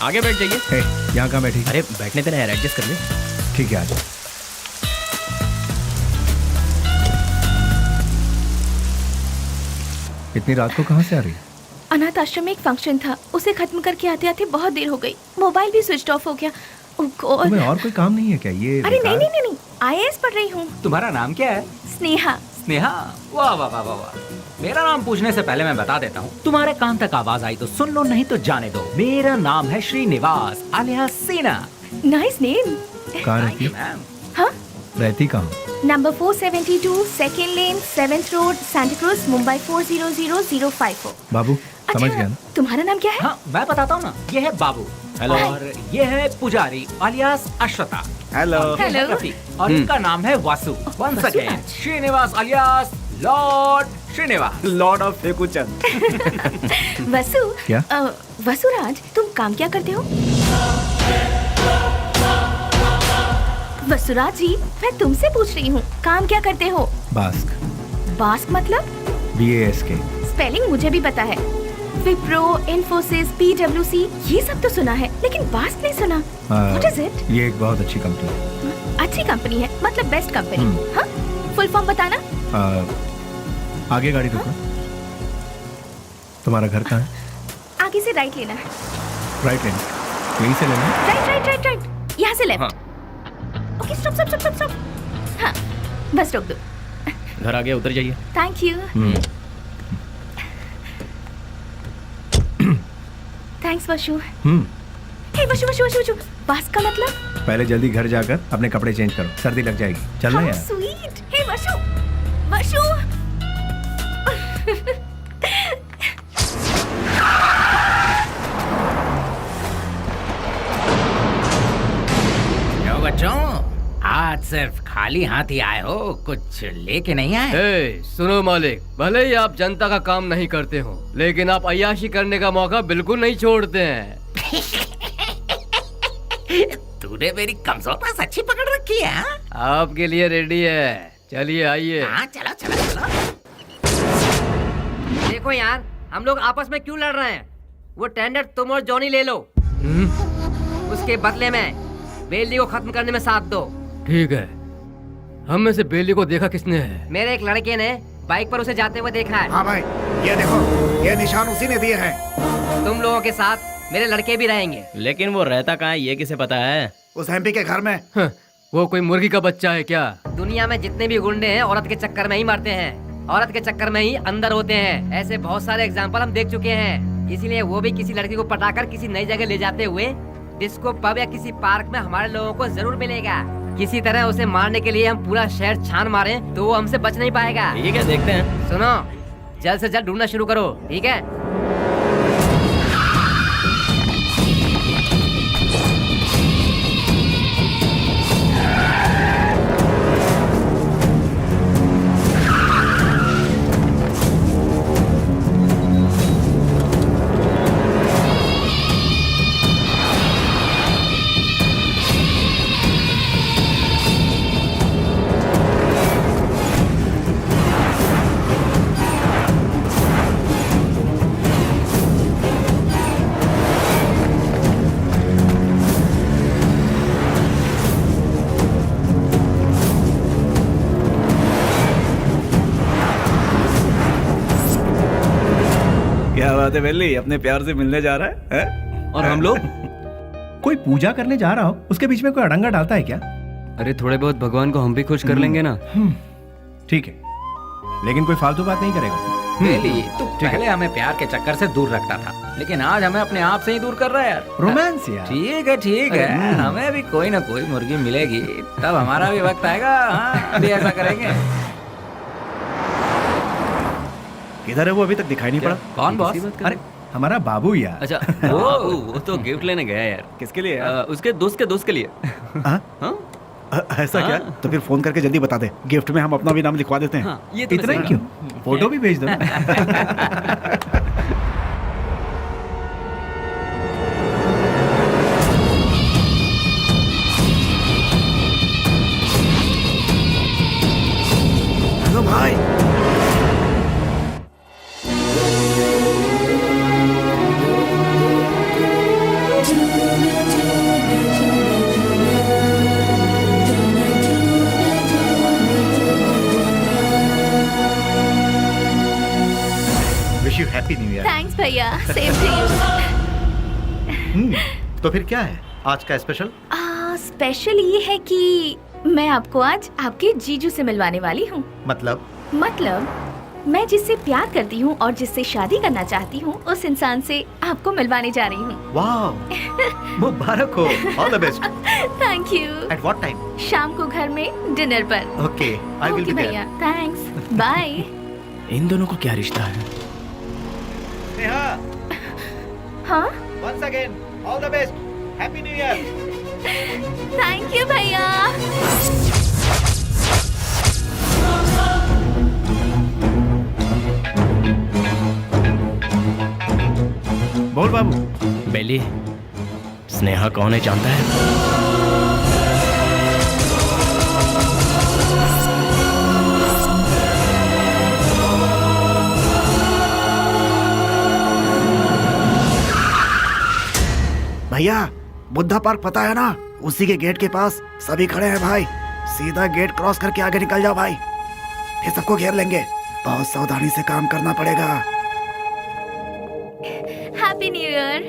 आगे बैठ जाइए। हे, यहाँ कहाँ बैठी? अरे बैठने देना यार, एडजस्ट कर ले। ठीक है, आ जाओ। इतनी रात को कहाँ से आ रही है? अनाथ आश्रम में एक फंक्शन था, उसे खत्म करके आते आते बहुत देर हो गई। मोबाइल भी स्विच ऑफ हो गया। ओह गॉड। तुम्हें और कोई काम नहीं है क्या? ये अरे नहीं नहीं नहीं, IAS पढ़ रही हूँ। तुम्हारा नाम क्या है? स्नेहा। स्नेहा? वाह वाह वाह वाह वाह। मेरा नाम पूछने से पहले मैं बता देता हूँ, तुम्हारे कान तक आवाज आई तो सुन लो, नहीं तो जाने दो। मेरा नाम है श्रीनिवास आलिया सेना। Nice name. कहाँ रहती है? मैम, हाँ, रहती कहाँ? नंबर 472 सेकेंड लेन 7th road Santa cruise Mumbai 400054। बाबू समझ गया ना? तुम्हारा नाम क्या है? हाँ मैं बताता हूँ ना, ये है बाबू। हेलो। और ये है पुजारी आलियास अश्वता। हेलो। और ये है हेलो। रफी, और इनका नाम है Vasu. Once Vasu again Raj. Srinivas alias lord Srinivas, lord of Fekuchand. Vasu. क्या? वसुराज, तुम काम क्या करते हो? वसुराज जी, मैं तुमसे पूछ रही हूँ, काम क्या करते हो? बास्क। बास्क मतलब? BASK। स्पेलिंग मुझे भी पता है। विप्रो, इन्फोसिस, PwC, ये सब तो सुना है, लेकिन बास्क नहीं सुना। What is it? ये एक बहुत अच्छी कंपनी है। अच्छी कंपनी है, मतलब बेस्ट कंपनी। हाँ, फुल फॉर्म बताना। आगे गाड़ी रोकना। तुम्हारा घर कहाँ है? आगे से राइट लेना है। राइट लेना, यहीं से लेना। राइट राइट राइट राइट, यहाँ से left. Okay, stop stop stop stop. हाँ, बस रोक दो। घर आगे उतर जाइए। Thank you. Thanks Vashu. Hey Vashu Vashu Vashu Vashu, बास्क का मतलब? पहले जल्दी घर जाकर अपने कपड़े चेंज करो, सर्दी लग जाएगी। चलना How यार। sweet. हे वशु वशु। क्यों बच्चों, आज सिर्फ खाली हाथ ही आए हो, कुछ लेके नहीं आए? ए, सुनो मालिक, भले ही आप जनता का काम नहीं करते हो, लेकिन आप अय्याशी करने का मौका बिल्कुल नहीं छोड़ते हैं। तूने मेरी कमजोर पास अच्छी पकड़ रखी है। हाँ? आपके लिए रेडी है, चलिए आइए। हाँ चलो चलो चलो। देखो यार, हम लोग आपस में क्यों लड़ रहे हैं? वो टेंडर तुम और जॉनी ले लो, उसके बदले में बेली को खत्म करने में साथ दो। ठीक है। हम में से बेली को देखा किसने है? मेरे एक लड़के ने बाइक पर उसे जाते हुए देखा है। हाँ भाई, ये देखो, ये निशान उसी ने दिए हैं। तुम लोगों के साथ मेरे लड़के भी रहेंगे। लेकिन वो रहता कहाँ है, ये किसे पता है? उस MP के घर में। वो कोई मुर्गी का बच्चा है क्या? दुनिया में जितने भी गुंडे हैं औरत के चक्कर में ही मरते हैं, औरत के चक्कर में ही अंदर होते हैं। ऐसे बहुत सारे एग्जाम्पल हम देख चुके हैं। इसीलिए वो भी किसी लड़की को पटाकर किसी नई जगह ले जाते हुए डिस्को पब या किसी पार्क में हमारे लोगों को जरूर मिलेगा। किसी तरह उसे मारने के लिए हम पूरा शहर छान मारे तो वो हमसे बच नहीं पाएगा। ठीक है, देखते हैं। सुनो, जल्द से जल्द ढूंढना शुरू करो, ठीक है? क्या बात है बेली, अपने प्यार से मिलने जा रहा है? और हम लोग? कोई पूजा करने जा रहा हो, उसके बीच में कोई अड़ंगा डालता है क्या? अरे थोड़े बहुत भगवान को हम भी खुश कर लेंगे ना। ठीक है, लेकिन कोई फालतू बात नहीं करेगा। बेली, तू पहले हमें प्यार के चक्कर से दूर रखता था, लेकिन आज हमें अपने आप से ही दूर कर रहा है यार। रोमांस यार। ठीक है हमें भी कोई ना कोई मुर्गी मिलेगी, तब हमारा भी वक्त आएगा। हाँ, अभी ऐसा करेंगे। किधर है वो? अभी तक दिखाई नहीं पड़ा। कौन बॉस? अरे हमारा बाबू यार। अच्छा बाबू, वो तो गिफ्ट लेने गया यार। किसके लिए? उसके दोस्त के लिए। हाँ? हाँ? ऐसा क्या? तो फिर फोन करके जल्दी बता दे, गिफ्ट में हम अपना भी नाम लिखवा देते हैं। हाँ, ये तो इतना ही क्यों? फोटो भी भेज दो। हेलो भाई। Wish you happy new year. Thanks भैया, सेम टू यू। तो फिर क्या है आज का स्पेशल? स्पेशल ये है कि मैं आपको आज आपके जीजू से मिलवाने वाली हूँ। मतलब मैं जिससे प्यार करती हूँ और जिससे शादी करना चाहती हूँ, उस इंसान से आपको मिलवाने जा रही हूँ। वाह, मुबारक हो। All the best. Thank you. At what time? शाम को घर में डिनर पर। ओके, आई विल बी भैया, थैंक्स, बाय। इन दोनों का क्या रिश्ता है? नेहा, हाँ, once again, all the best. Happy New Year. Thank you भैया। बोल बाबू। बेली, स्नेहा कौन है जानता है? भैया, बुद्धा पार्क पता है ना? उसी के गेट के पास सभी खड़े हैं भाई। सीधा गेट क्रॉस करके आगे निकल जाओ भाई, फिर सबको घेर लेंगे। बहुत सावधानी से काम करना पड़ेगा। Happy new year.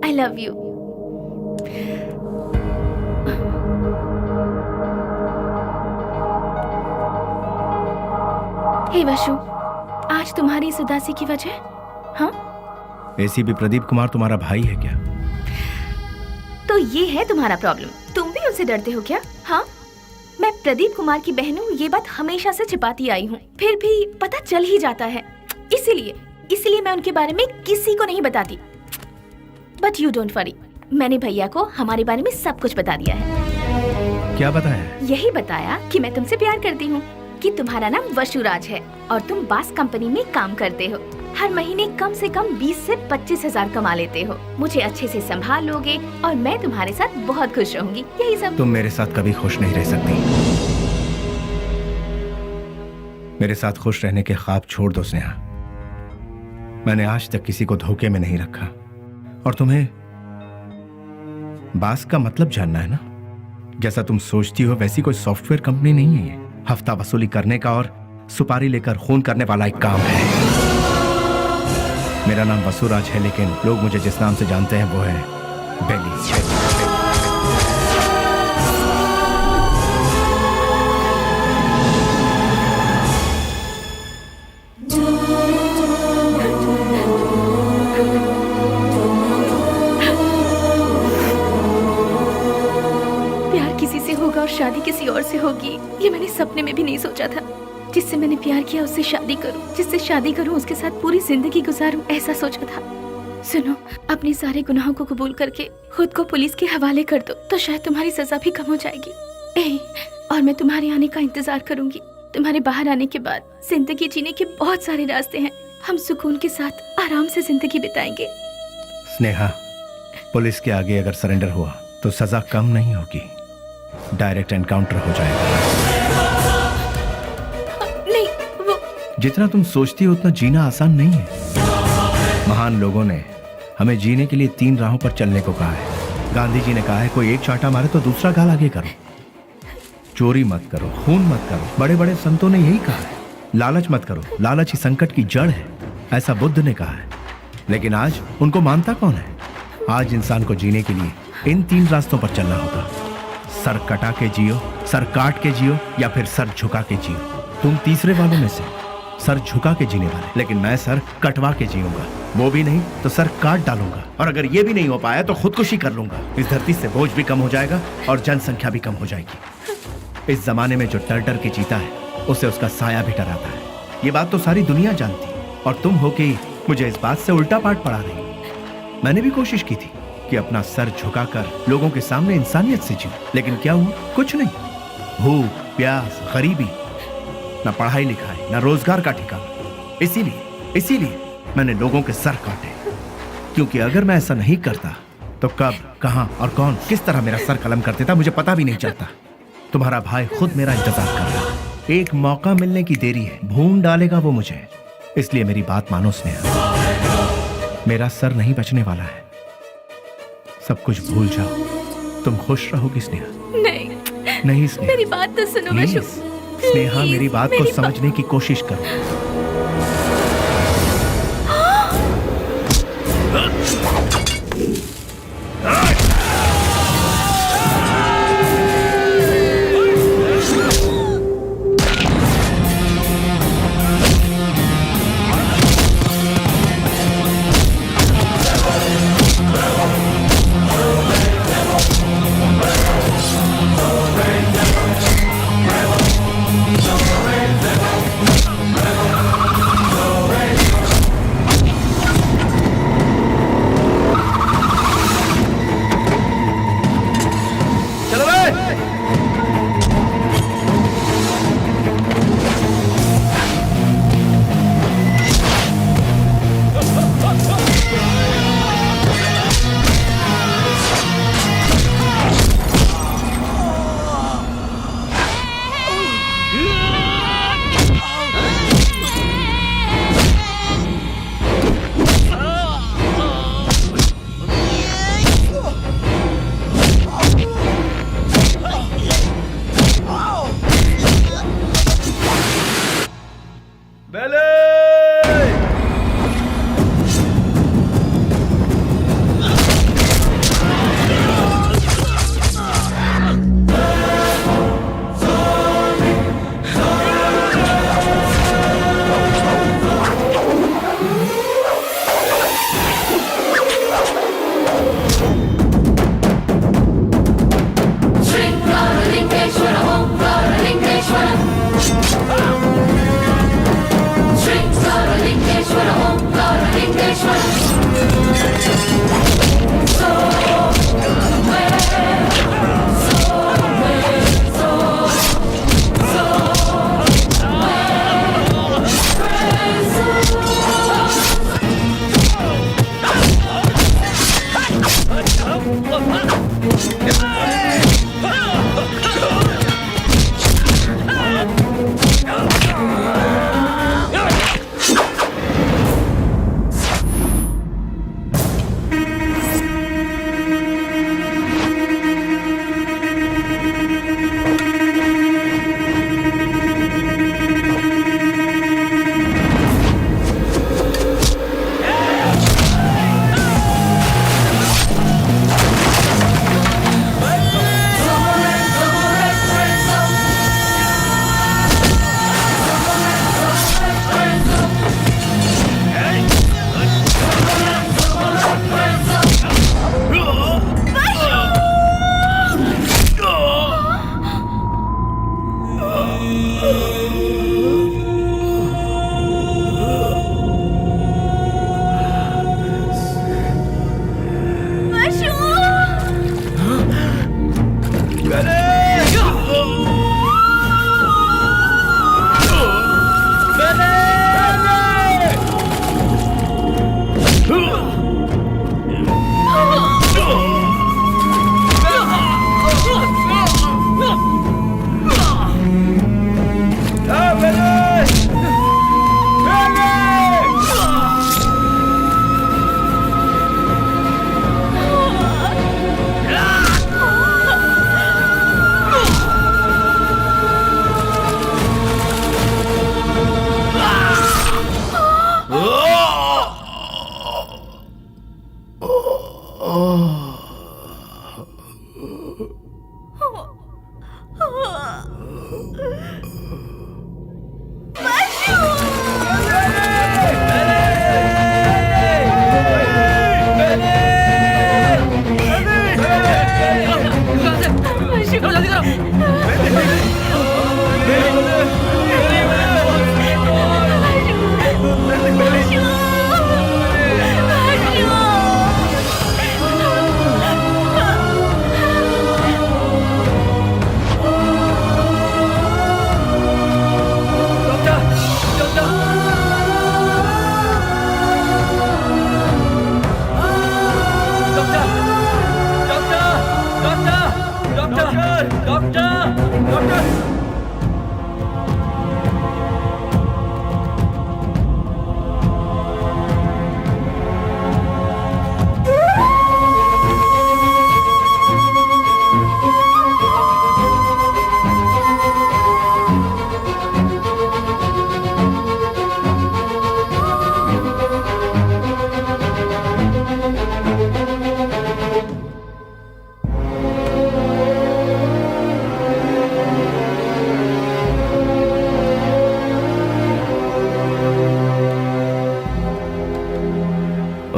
I love you. Hey Vashu, आज तुम्हारी इस उदासी की वजह? हाँ, एसीपी प्रदीप कुमार तुम्हारा भाई है क्या? तो ये है तुम्हारा प्रॉब्लम। तुम भी उनसे डरते हो क्या? हाँ, मैं प्रदीप कुमार की बहन हूँ, ये बात हमेशा से छिपाती आई हूँ, फिर भी पता चल ही जाता है। इसीलिए मैं उनके बारे में किसी को नहीं बताती। बट यू डोंट वरी, मैंने भैया को हमारे बारे में सब कुछ बता दिया है। क्या बताया? यही बताया कि मैं तुमसे प्यार करती हूँ, कि तुम्हारा नाम वशुराज है और तुम बास कंपनी में काम करते हो। हर महीने कम से कम 20 से 25 हजार कमा लेते हो। मुझे अच्छे से संभाल लोगे और मैं तुम्हारे साथ बहुत खुश रहूंगी। यही सब। तुम मेरे साथ कभी खुश नहीं रह सकती। मेरे साथ खुश रहने के ख्वाब छोड़ दो स्नेहा। मैंने आज तक किसी को धोखे में नहीं रखा। और तुम्हें बास का मतलब जानना है ना? जैसा तुम सोचती हो वैसी कोई सॉफ्टवेयर कंपनी नहीं है ये। हफ्ता वसूली करने का और सुपारी लेकर खून करने वाला एक काम है। मेरा नाम वसुराज है, लेकिन लोग मुझे जिस नाम से जानते हैं वो है बेली। प्यार किसी से होगा और शादी किसी और से होगी, ये मैंने सपने में भी नहीं सोचा था। जिससे मैंने प्यार किया उससे शादी करूं, जिससे शादी करूं उसके साथ पूरी जिंदगी गुजारूं, ऐसा सोचा था। सुनो, अपने सारे गुनाहों को कबूल करके खुद को पुलिस के हवाले कर दो, तो शायद तुम्हारी सजा भी कम हो जाएगी। और मैं तुम्हारे आने का इंतजार करूंगी। तुम्हारे बाहर आने के बाद जिंदगी जीने के बहुत सारे रास्ते हैं। हम सुकून के साथ आराम से जिंदगी बिताएंगे। स्नेहा, पुलिस के आगे अगर सरेंडर हुआ तो सजा कम नहीं होगी, डायरेक्ट एनकाउंटर हो जाएगा। नहीं, वो जितना तुम सोचती हो उतना जीना आसान नहीं है। महान लोगों ने हमें जीने के लिए 3 राहों पर चलने को कहा है। गांधी जी ने कहा है, कोई एक चांटा मारे तो दूसरा गाल आगे करो, चोरी मत करो, खून मत करो। बड़े बड़े संतों ने यही कहा है। लालच मत करो, लालच ही संकट की जड़ है, ऐसा बुद्ध ने कहा है। लेकिन आज उनको मानता कौन है? आज इंसान को जीने के लिए इन 3 रास्तों पर चलना होगा। सर कटा के जियो, सर काट के जियो, या फिर सर झुका के जियो। तुम तीसरे वालों में से सर झुका के जीने वाले, लेकिन मैं सर कटवा के जीऊंगा। वो भी नहीं तो सर काट डालूंगा, और अगर ये भी नहीं हो पाया तो खुदकुशी कर लूंगा। इस धरती से बोझ भी कम हो जाएगा और जनसंख्या भी कम हो जाएगी। इस जमाने में जो डर डर के जीता है उसे उसका साया भी डराता है। ये बात तो सारी दुनिया जानती, और तुम हो कि मुझे इस बात से उल्टा पाठ पढ़ा रही। मैंने भी कोशिश की थी कि अपना सर झुकाकर लोगों के सामने इंसानियत से जीऊं, लेकिन क्या हुआ? कुछ नहीं। भूख, प्यास, गरीबी, न पढ़ाई लिखाई, न रोजगार का ठिकाना। इसीलिए मैंने लोगों के सर काटे, क्योंकि अगर मैं ऐसा नहीं करता तो कब, कहां और कौन किस तरह मेरा सर कलम कर देता मुझे पता भी नहीं चलता। तुम्हारा भाई खुद मेरा इंतजार कर रहा है। एक मौका मिलने की देरी है, भून डालेगा वो मुझे। इसलिए मेरी बात मानो स्नेहा, मेरा सर नहीं बचने वाला है। सब कुछ भूल जाओ, तुम खुश रहोगी स्नेहा। नहीं स्नेहा, मेरी बात तो सुनो। मैं स्नेहा, मेरी बात को समझने की कोशिश करो।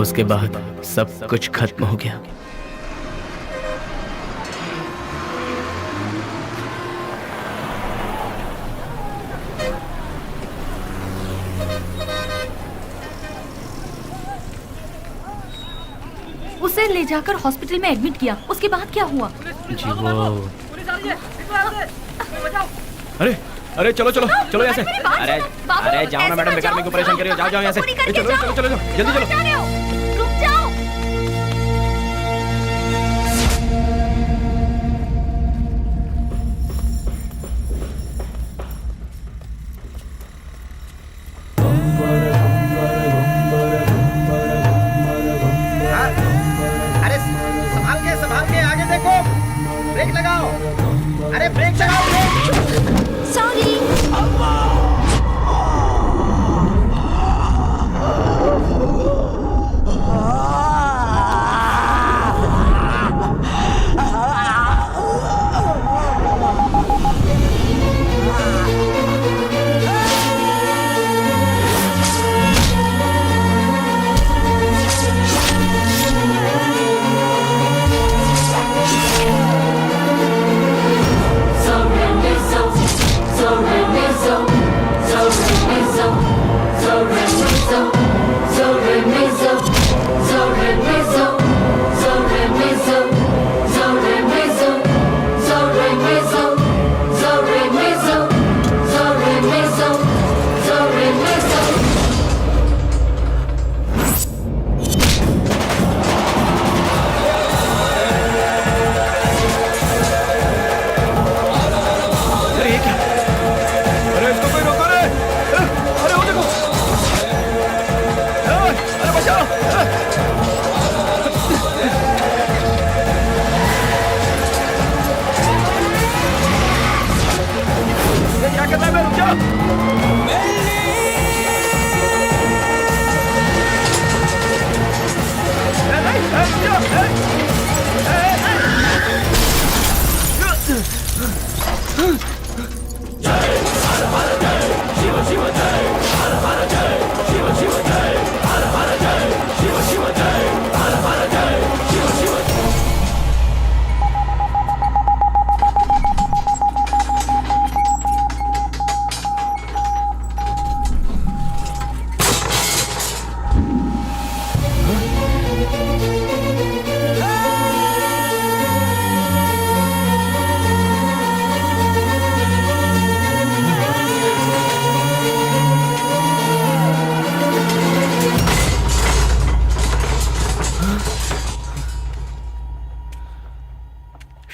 उसके बाद सब कुछ खत्म हो गया। उसे ले जाकर हॉस्पिटल में एडमिट किया, उसके बाद क्या हुआ? जी वो अरे अरे चलो चलो चलो यहाँ से। अरे अरे जाओ ना मैडम, बेकार मेरे को परेशान करिए। जाओ जाओ यहाँ से। चलो चलो चलो जल्दी चलो। रुक जाओ। अरे संभाल के आगे देखो, ब्रेक लगाओ। अरे ब्रेक लगाओ, ब्रेक। सॉरी।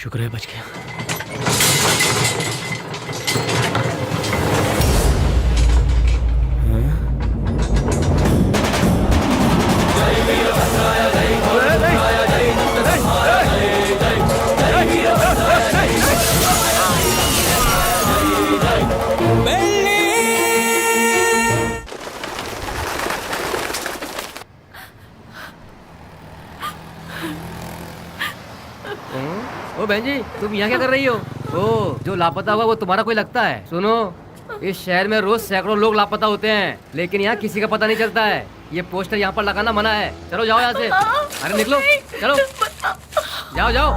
शुक्र है बच गया। ओ बहन जी, तुम यहाँ क्या कर रही हो? ओ, जो लापता हुआ वो तुम्हारा कोई लगता है? सुनो, इस शहर में रोज सैकड़ों लोग लापता होते हैं, लेकिन यहाँ किसी का पता नहीं चलता है। ये पोस्टर यहाँ पर लगाना मना है। चलो जाओ यहाँ से। अरे निकलो, चलो जाओ जाओ।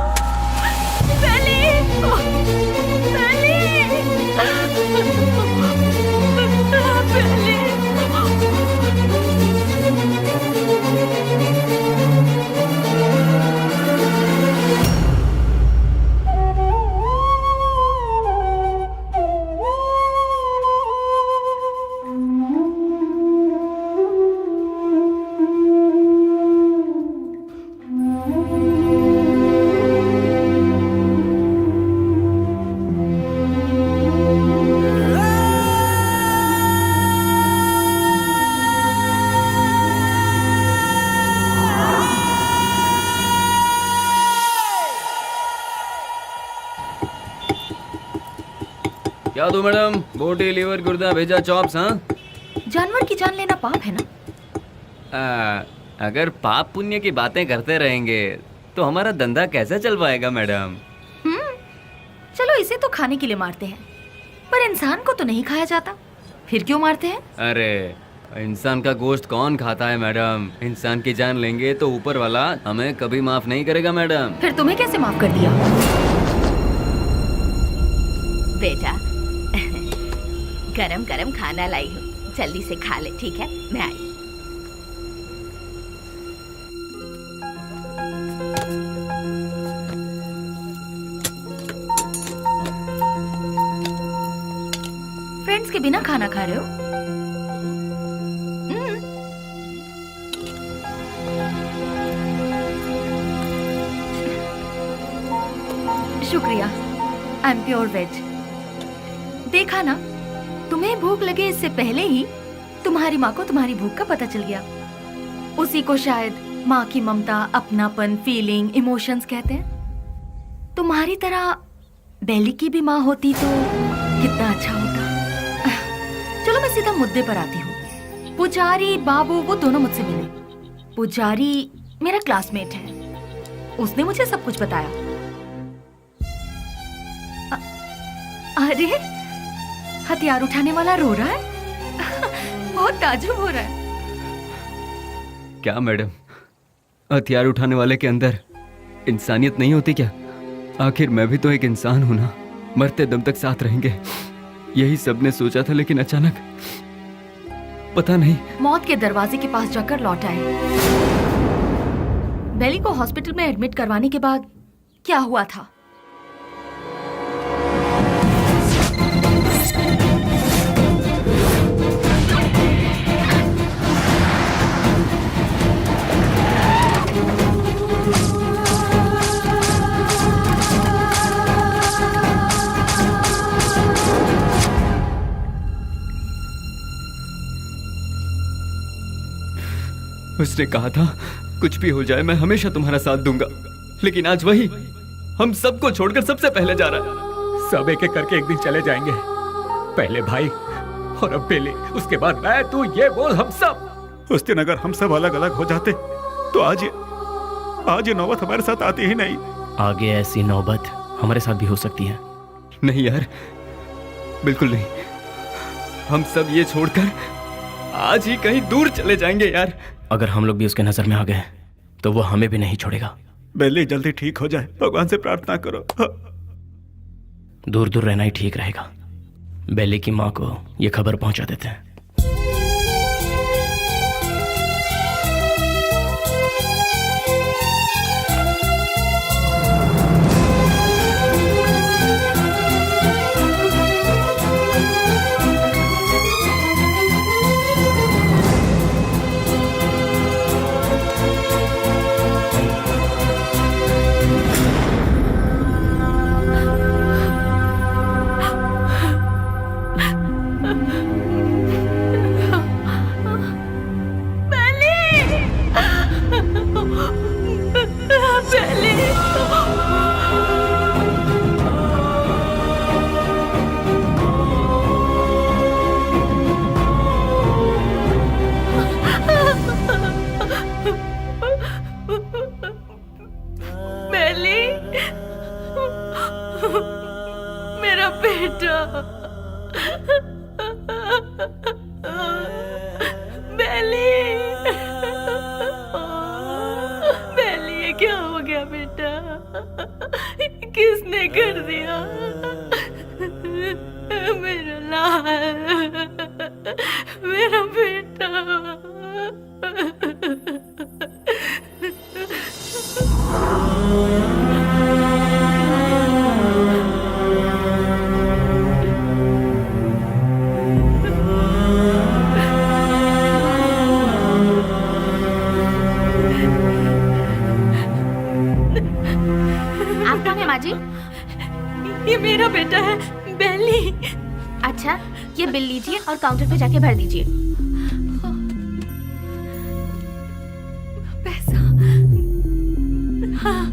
क्या दो मैडम? बोटी, लीवर, गुर्दा, भेजा, चॉप्स। हाँ, जानवर की जान लेना पाप है ना? अगर पाप पुण्य की बातें करते रहेंगे तो हमारा धंधा कैसे चल पाएगा मैडम? चलो इसे तो खाने के लिए मारते हैं, पर इंसान को तो नहीं खाया जाता। फिर क्यों मारते हैं? अरे इंसान का गोश्त कौन खाता है मैडम? इंसान की जान लेंगे तो ऊपर वाला हमें कभी माफ नहीं करेगा मैडम। फिर तुम्हें कैसे माफ कर दिया? बेटा गरम गरम खाना लाई हूँ, जल्दी से खा ले, ठीक है? मैं आई। फ्रेंड्स के बिना खाना खा रहे हो? शुक्रिया। I am pure veg. देखा ना, तुम्हें भूख लगे इससे पहले ही तुम्हारी माँ को तुम्हारी भूख का पता चल गया। उसी को शायद माँ की ममता, अपनापन, फीलिंग, इमोशंस कहते हैं। तुम्हारी तरह बेली की भी माँ होती तो कितना अच्छा होता। चलो मैं सीधा मुद्दे पर आती हूँ। पुजारी बाबू वो दोनों मुझसे मिले। पुजारी मेरा क्लासमेट है, उसने मुझे सब कुछ बताया। अरे हथियार उठाने वाला रो रहा है। बहुत ताज्जुब हो रहा है। क्या मैडम, हथियार उठाने वाले के अंदर इंसानियत नहीं होती क्या? आखिर मैं भी तो एक इंसान हूं ना। मरते दम तक साथ रहेंगे, यही सबने सोचा था, लेकिन अचानक पता नहीं। मौत के दरवाजे के पास जाकर लौट आए। बेली को हॉस्पिटल में एडमिट करवाने के बाद क्या हुआ था? उसने कहा था कुछ भी हो जाए मैं हमेशा तुम्हारा साथ दूंगा, लेकिन आज वही हम सबको छोड़कर सबसे पहले जा रहा है। सब एक एक करके एक दिन चले जाएंगे। पहले भाई और अब बेली, उसके बाद मैं, तू, ये वो, हम सब। उस दिन अगर हम सब अलग अलग हो जाते तो आज ये नौबत हमारे साथ आती ही नहीं। आगे ऐसी नौबत हमारे साथ भी हो सकती है। नहीं यार, बिल्कुल नहीं। हम सब ये छोड़कर आज ही कहीं दूर चले जाएंगे यार। अगर हम लोग भी उसके नजर में आ गए तो वो हमें भी नहीं छोड़ेगा। बेली जल्दी ठीक हो जाए, भगवान से प्रार्थना करो। दूर दूर रहना ही ठीक रहेगा। बेली की माँ को ये खबर पहुंचा देते हैं। मेरा बेटा, बेली, बेली, ये क्या हो गया बेटा? किसने कर दिया? मेरा लाल, मेरा बेटा। आप कौन है माँ जी? ये मेरा बेटा है, बेली। अच्छा, ये बिल लीजिए और काउंटर पे जाके भर दीजिए। पैसा? हाँ,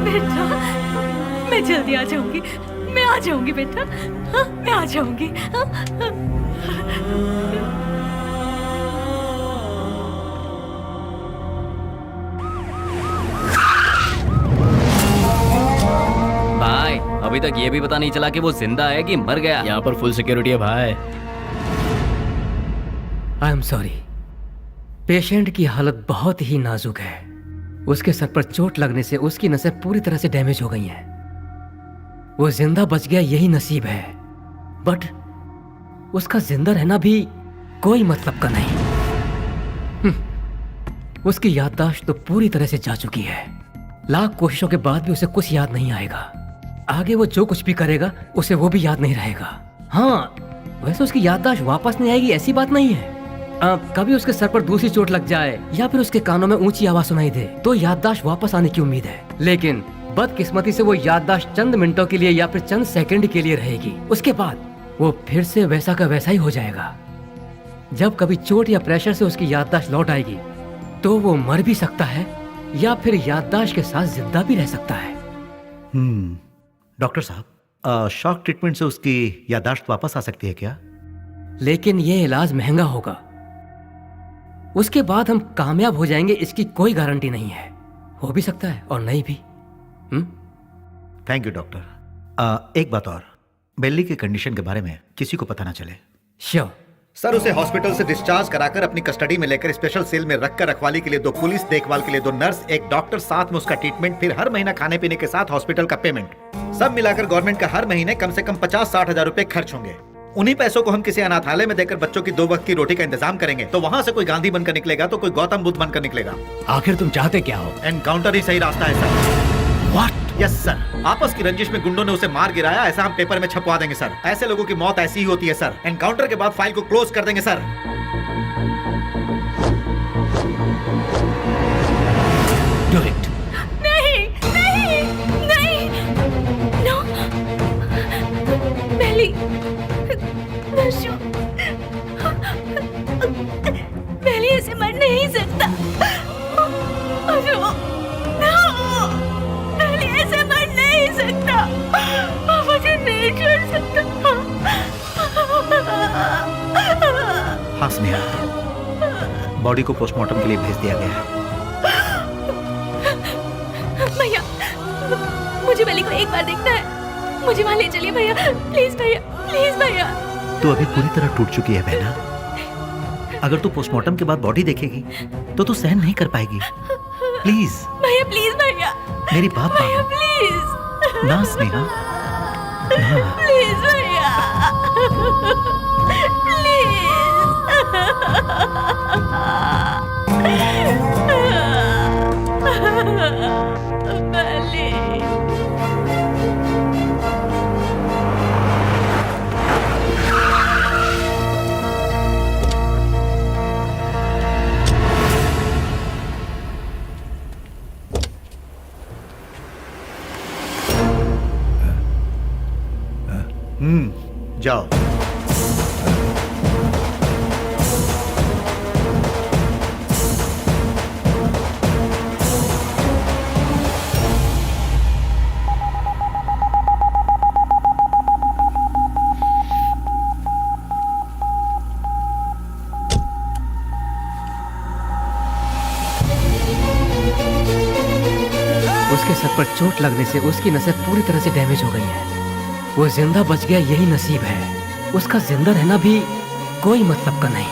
बेटा, मैं जल्दी आ जाऊंगी। मैं आ जाऊंगी बेटा। हाँ, मैं आ जाऊंगी। भाई अभी तक ये भी पता नहीं चला कि वो जिंदा है कि मर गया। यहाँ पर फुल सिक्योरिटी है भाई। आई एम सॉरी, पेशेंट की हालत बहुत ही नाजुक है। उसके सर पर चोट लगने से उसकी नसें पूरी तरह से डैमेज हो गई हैं। वो जिंदा बच गया यही नसीब है, बट उसका जिंदा रहना भी कोई मतलब का नहीं। उसकी याददाश्त तो पूरी तरह से जा चुकी है। लाख कोशिशों के बाद भी उसे कुछ याद नहीं आएगा। आगे वो जो कुछ भी करेगा उसे वो भी याद नहीं रहेगा। हाँ, वैसे उसकी याददाश्त वापस नहीं आएगी ऐसी बात नहीं है। कभी उसके सर पर दूसरी चोट लग जाए या फिर उसके कानों में ऊंची आवाज सुनाई दे तो याददाश्त वापस आने की उम्मीद है, लेकिन बदकिस्मती से वो याददाश्त चंद मिनटों के लिए या फिर चंद सेकंड के लिए रहेगी। उसके बाद वो फिर से वैसा का वैसा ही हो जाएगा। जब कभी चोट या प्रेशर से उसकी याददाश्त लौट आएगी तो वो मर भी सकता है या फिर याददाश्त के साथ जिंदा भी रह सकता है। डॉक्टर साहब, शॉक ट्रीटमेंट से उसकी याददाश्त वापस आ सकती है क्या? लेकिन ये इलाज महंगा होगा। उसके बाद हम कामयाब हो जाएंगे इसकी कोई गारंटी नहीं है। हो भी सकता है और नहीं भी। Thank you doctor. एक बात और, बेली की कंडीशन के बारे में किसी को पता ना चले। श्योर सर, उसे हॉस्पिटल से डिस्चार्ज कराकर अपनी कस्टडी में लेकर स्पेशल सेल में रखकर रखवाली के लिए 2 पुलिस, देखभाल के लिए 2 नर्स, एक डॉक्टर, साथ में उसका ट्रीटमेंट, फिर हर महीना खाने पीने के साथ हॉस्पिटल का पेमेंट, सब मिलाकर गवर्नमेंट का हर महीने कम से कम 50-60 हजार रुपए खर्च होंगे। उन्हीं पैसों को हम किसी अनाथालय में देकर बच्चों की 2 वक्त की रोटी का इंतजाम करेंगे तो वहाँ से कोई गांधी बनकर निकलेगा तो कोई गौतम बुद्ध बनकर निकलेगा। आखिर तुम चाहते क्या हो? एनकाउंटर ही सही रास्ता है सर। व्हाट? यस सर, आपस की रंजिश में गुंडों ने उसे मार गिराया, ऐसा हम पेपर में छपवा देंगे सर। ऐसे लोगों की मौत ऐसी ही होती है सर। एनकाउंटर के बाद फाइल को क्लोज कर देंगे सर। Do it. नहीं नहीं नहीं, नो, बेली, नशो, बेली ऐसे मर नहीं सकता। नो, बेली ऐसे मर नहीं सकता। मुझे नहीं छोड़ सकता। हाँ स्नेहा, बॉडी को पोस्टमार्टम के लिए भेज दिया गया है। भैया, मुझे बेली को एक बार देखना है। मुझे वहाँ ले चलिए भैया, प्लीज भैया, प्लीज भैया। तू अभी पूरी तरह टूट चुकी है बहना। अगर तू पोस्टमार्टम के बाद बॉडी देखेगी तो तू सहन नहीं कर पाएगी। प्लीज भैया, प्लीज भैया, मेरी बात भैया, मानो प्लीज ना स्नेहा, ना। प्लीज भैया, जाओ। उसके सर पर चोट लगने से उसकी नसें पूरी तरह से डैमेज हो गई हैं। वो जिंदा बच गया यही नसीब है। उसका जिंदा रहना भी कोई मतलब का नहीं।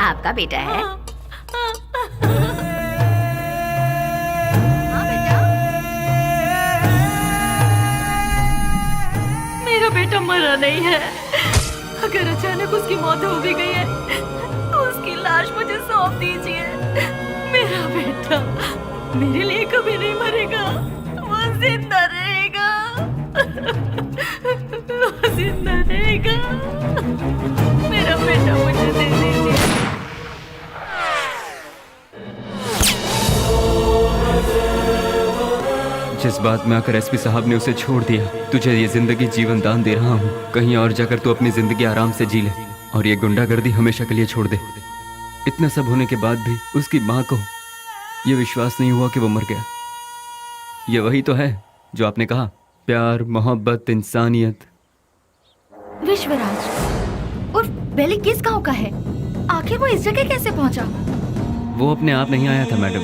आपका बेटा है? हाँ बेटा, मेरा बेटा मरा नहीं है। अगर अचानक उसकी मौत हो भी गई है तो उसकी लाश मुझे सौंप दीजिए। मेरा बेटा मेरे लिए कभी नहीं मरेगा, वो जिंदा रहेगा। वो जिंदा रहेगा। मेरा बेटा मुझे दे दीजिए। जिस बात में आकर एसपी साहब ने उसे छोड़ दिया, तुझे ये जिंदगी जीवन दान दे रहा हूँ। कहीं और जाकर तू अपनी जिंदगी आराम से जी ले और ये गुंडागर्दी हमेशा के लिए छोड़ दे। इतना सब होने के बाद भी उसकी माँ को ये विश्वास नहीं हुआ कि वो मर गया। ये वही तो है जो आपने कहा, प्यार, मोहब्बत, इंसानियत। विश्वराज और बेली किस गांव का है? आखिर वो इस जगह कैसे पहुंचा? वो अपने आप नहीं आया था मैडम,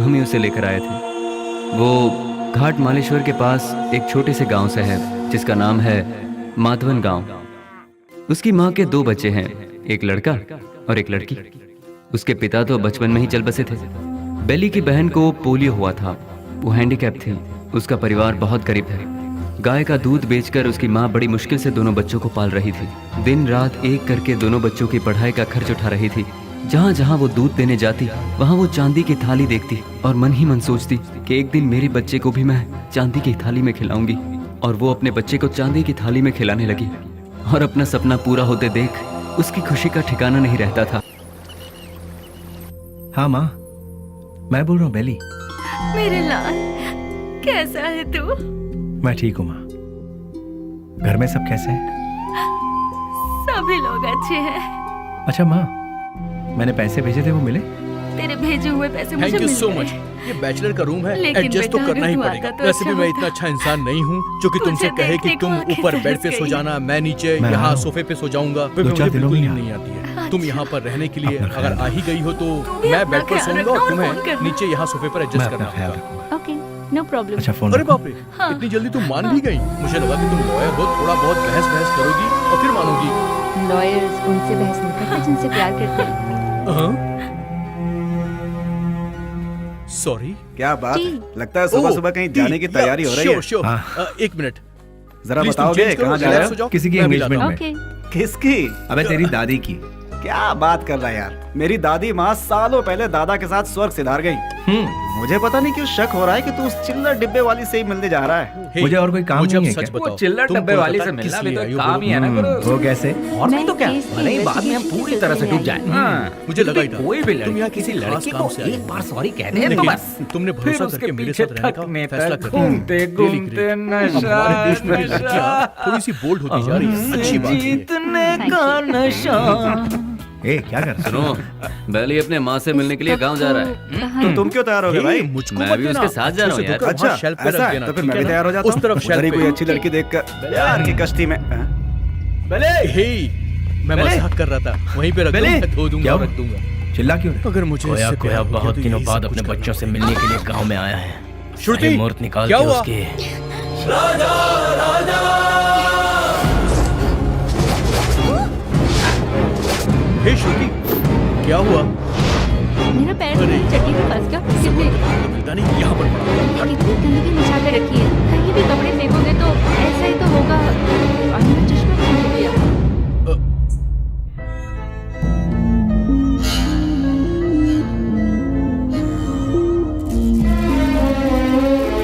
हम ही उसे लेकर आए थे। वो घाट मालेश्वर के पास एक छोटे से गांव से है जिसका नाम है माधवन गांव। उसकी माँ के 2 बच्चे हैं, एक लड़का और एक लड़की। उसके पिता तो बचपन में ही चल बसे थे। बेली की बहन को पोलियो हुआ था, वो हैंडीकैप थी। उसका परिवार बहुत गरीब है। गाय का दूध बेचकर उसकी माँ बड़ी मुश्किल से दोनों बच्चों को पाल रही थी। दिन रात एक करके दोनों बच्चों की पढ़ाई का खर्च उठा रही थी। जहाँ जहाँ वो दूध देने जाती वहाँ वो चांदी की थाली देखती और मन ही मन सोचती कि एक दिन मेरे बच्चे को भी मैं चांदी की थाली में खिलाऊंगी। और वो अपने बच्चे को चांदी की थाली में खिलाने लगी और अपना सपना पूरा होते देख उसकी खुशी का ठिकाना नहीं रहता था। हाँ माँ, मैं बोल रहा हूँ बेली। मेरे लाल, कैसा है तू? मैं ठीक हूँ माँ। घर में सब कैसे हैं? सभी लोग अच्छे हैं। अच्छा माँ, मैंने पैसे भेजे थे, वो मिले? तेरे भेजे हुए पैसे मुझे थैंक यू मिल सो गए। मच। ये बैचलर का रूम है, लेकिन एडजस्ट तो बेटा, करना ही अगर तू पड़ेगा। आता तो वैसे भी अच्छा मैं होता। इतना अच्छा इंसान नहीं हूँ जो कि तुझे तुमसे कहे कि देखने तुम को आंखें ऊपर बेड तरस पे सो गई। जाना, मैं नीचे मैं यहाँ हाँ। सोफे पे सो जाऊंगा। फिर 2-4 मुझे दिनों बिल्कुल में नींद ही नहीं आती है। तुम यहाँ पर रहने के लिए अपना अगर ख्याल आ ही गई हो तो भी मैं अपना बेड पर ख्याल सोऊंगा रखना और और फोन तुम्हें करना। नीचे यहाँ सोफे पर मैं एडजस्ट अपना करना ख्याल होगा। रखूंगा। Okay, no problem. अच्छा फोन अरे रखो। बाप रे, इतनी जल्दी तुम मान भी गई? मुझे लगा कि तुम लॉयर हो, थोड़ा बहुत बहस करोगी और फिर मानोगी। लॉयर्स उनसे बहस नहीं करते जिनसे प्यार करते हैं। सॉरी। क्या बात जी। है? लगता है सुबह सुबह कहीं जाने की तैयारी हो रही है। श्योर। हाँ। 1 मिनट जरा प्लीज, तुम बताओगे change करो, कहाँ जा relax रहे हो हो? जाओ। किसी की मैं भी एंगेजमेंट लाता में। ओके। किसकी? अबे तेरी दादी की। क्या बात कर रहा है यार? मेरी दादी माँ सालों पहले दादा के साथ स्वर्ग सिधार गई। मुझे पता नहीं क्यों शक हो रहा है कि तू उस चिल्लर डिब्बे वाली से ही मिलने जा रहा है। Hey, मुझे और कोई काम मुझे अब नहीं है सच क्या? बताओ, वो चिल्लर तुम डब्बे वाली कोलकाता से किस मिलना भी लिए तो आई एक हो, काम ही है ना गुरु। वो कैसे? और नहीं तो क्या, मैं केस भले ही की बाद में हम investigation पूरी के तरह से सिलसिले डूब जाए। में आई मुझे लगा ही था। कोई भी तुम यहाँ लड़की किसी किसी खास लड़की काम को से आई एक हो। बार सॉरी कह दे तो लेकिन बस तुमने फिर भरोसा उसके करके मेरे पीछे साथ रहने का थकने फैसला तक कर लिया। घूमते Really घूमते great। नशा हमारे देश में भी लड़कियां थोड़ी सी बोल्ड होती जा रही है, अच्छी बात है। जीतने का नशा। ए क्या कर? सुनो, बेली अपने माँ से मिलने के लिए गांव जा रहा है। तो तुम क्यों तैयार हो गए भाई? मुझको मैं मत भी देना। उसके साथ जा रहा हूँ अच्छे से यार। धोकर अच्छा वहाँ शेल्फ पे ऐसा रख है? देना, तो फिर ठीक मैं है भी ना? तैयार हो जाता उस हूँ। तरफ उधर शेल्फ ही पे। कोई अच्छी लड़की देखकर प्यार की कश्ती में। हे, मैं मजाक कर रहा था। वहीं पे रख दो, मैं धो दूंगा और रख दूंगा। चिल्ला क्यों रहे? अगर मुझे कोया इससे कोया प्यार हो गया बहुत तो दिनों यही बाद सब अपने कुछ बच्चों से करना मिलने के लिए गांव में आया है। श्रुति, सही मुहूर्त निकाल क्या के हुआ? उसके हे श्रुति, क्या हुआ? मेरा पैर तो मेरी चड्डी में फंस गया। किसने पता नहीं, यहाँ पर पड़ा। कितनी गंदगी मचा के रखी है। कहीं भी कपड़े फेंकोगे तो ऐसा ही तो होगा। और मेरा चश्मा कहाँ गिर गया?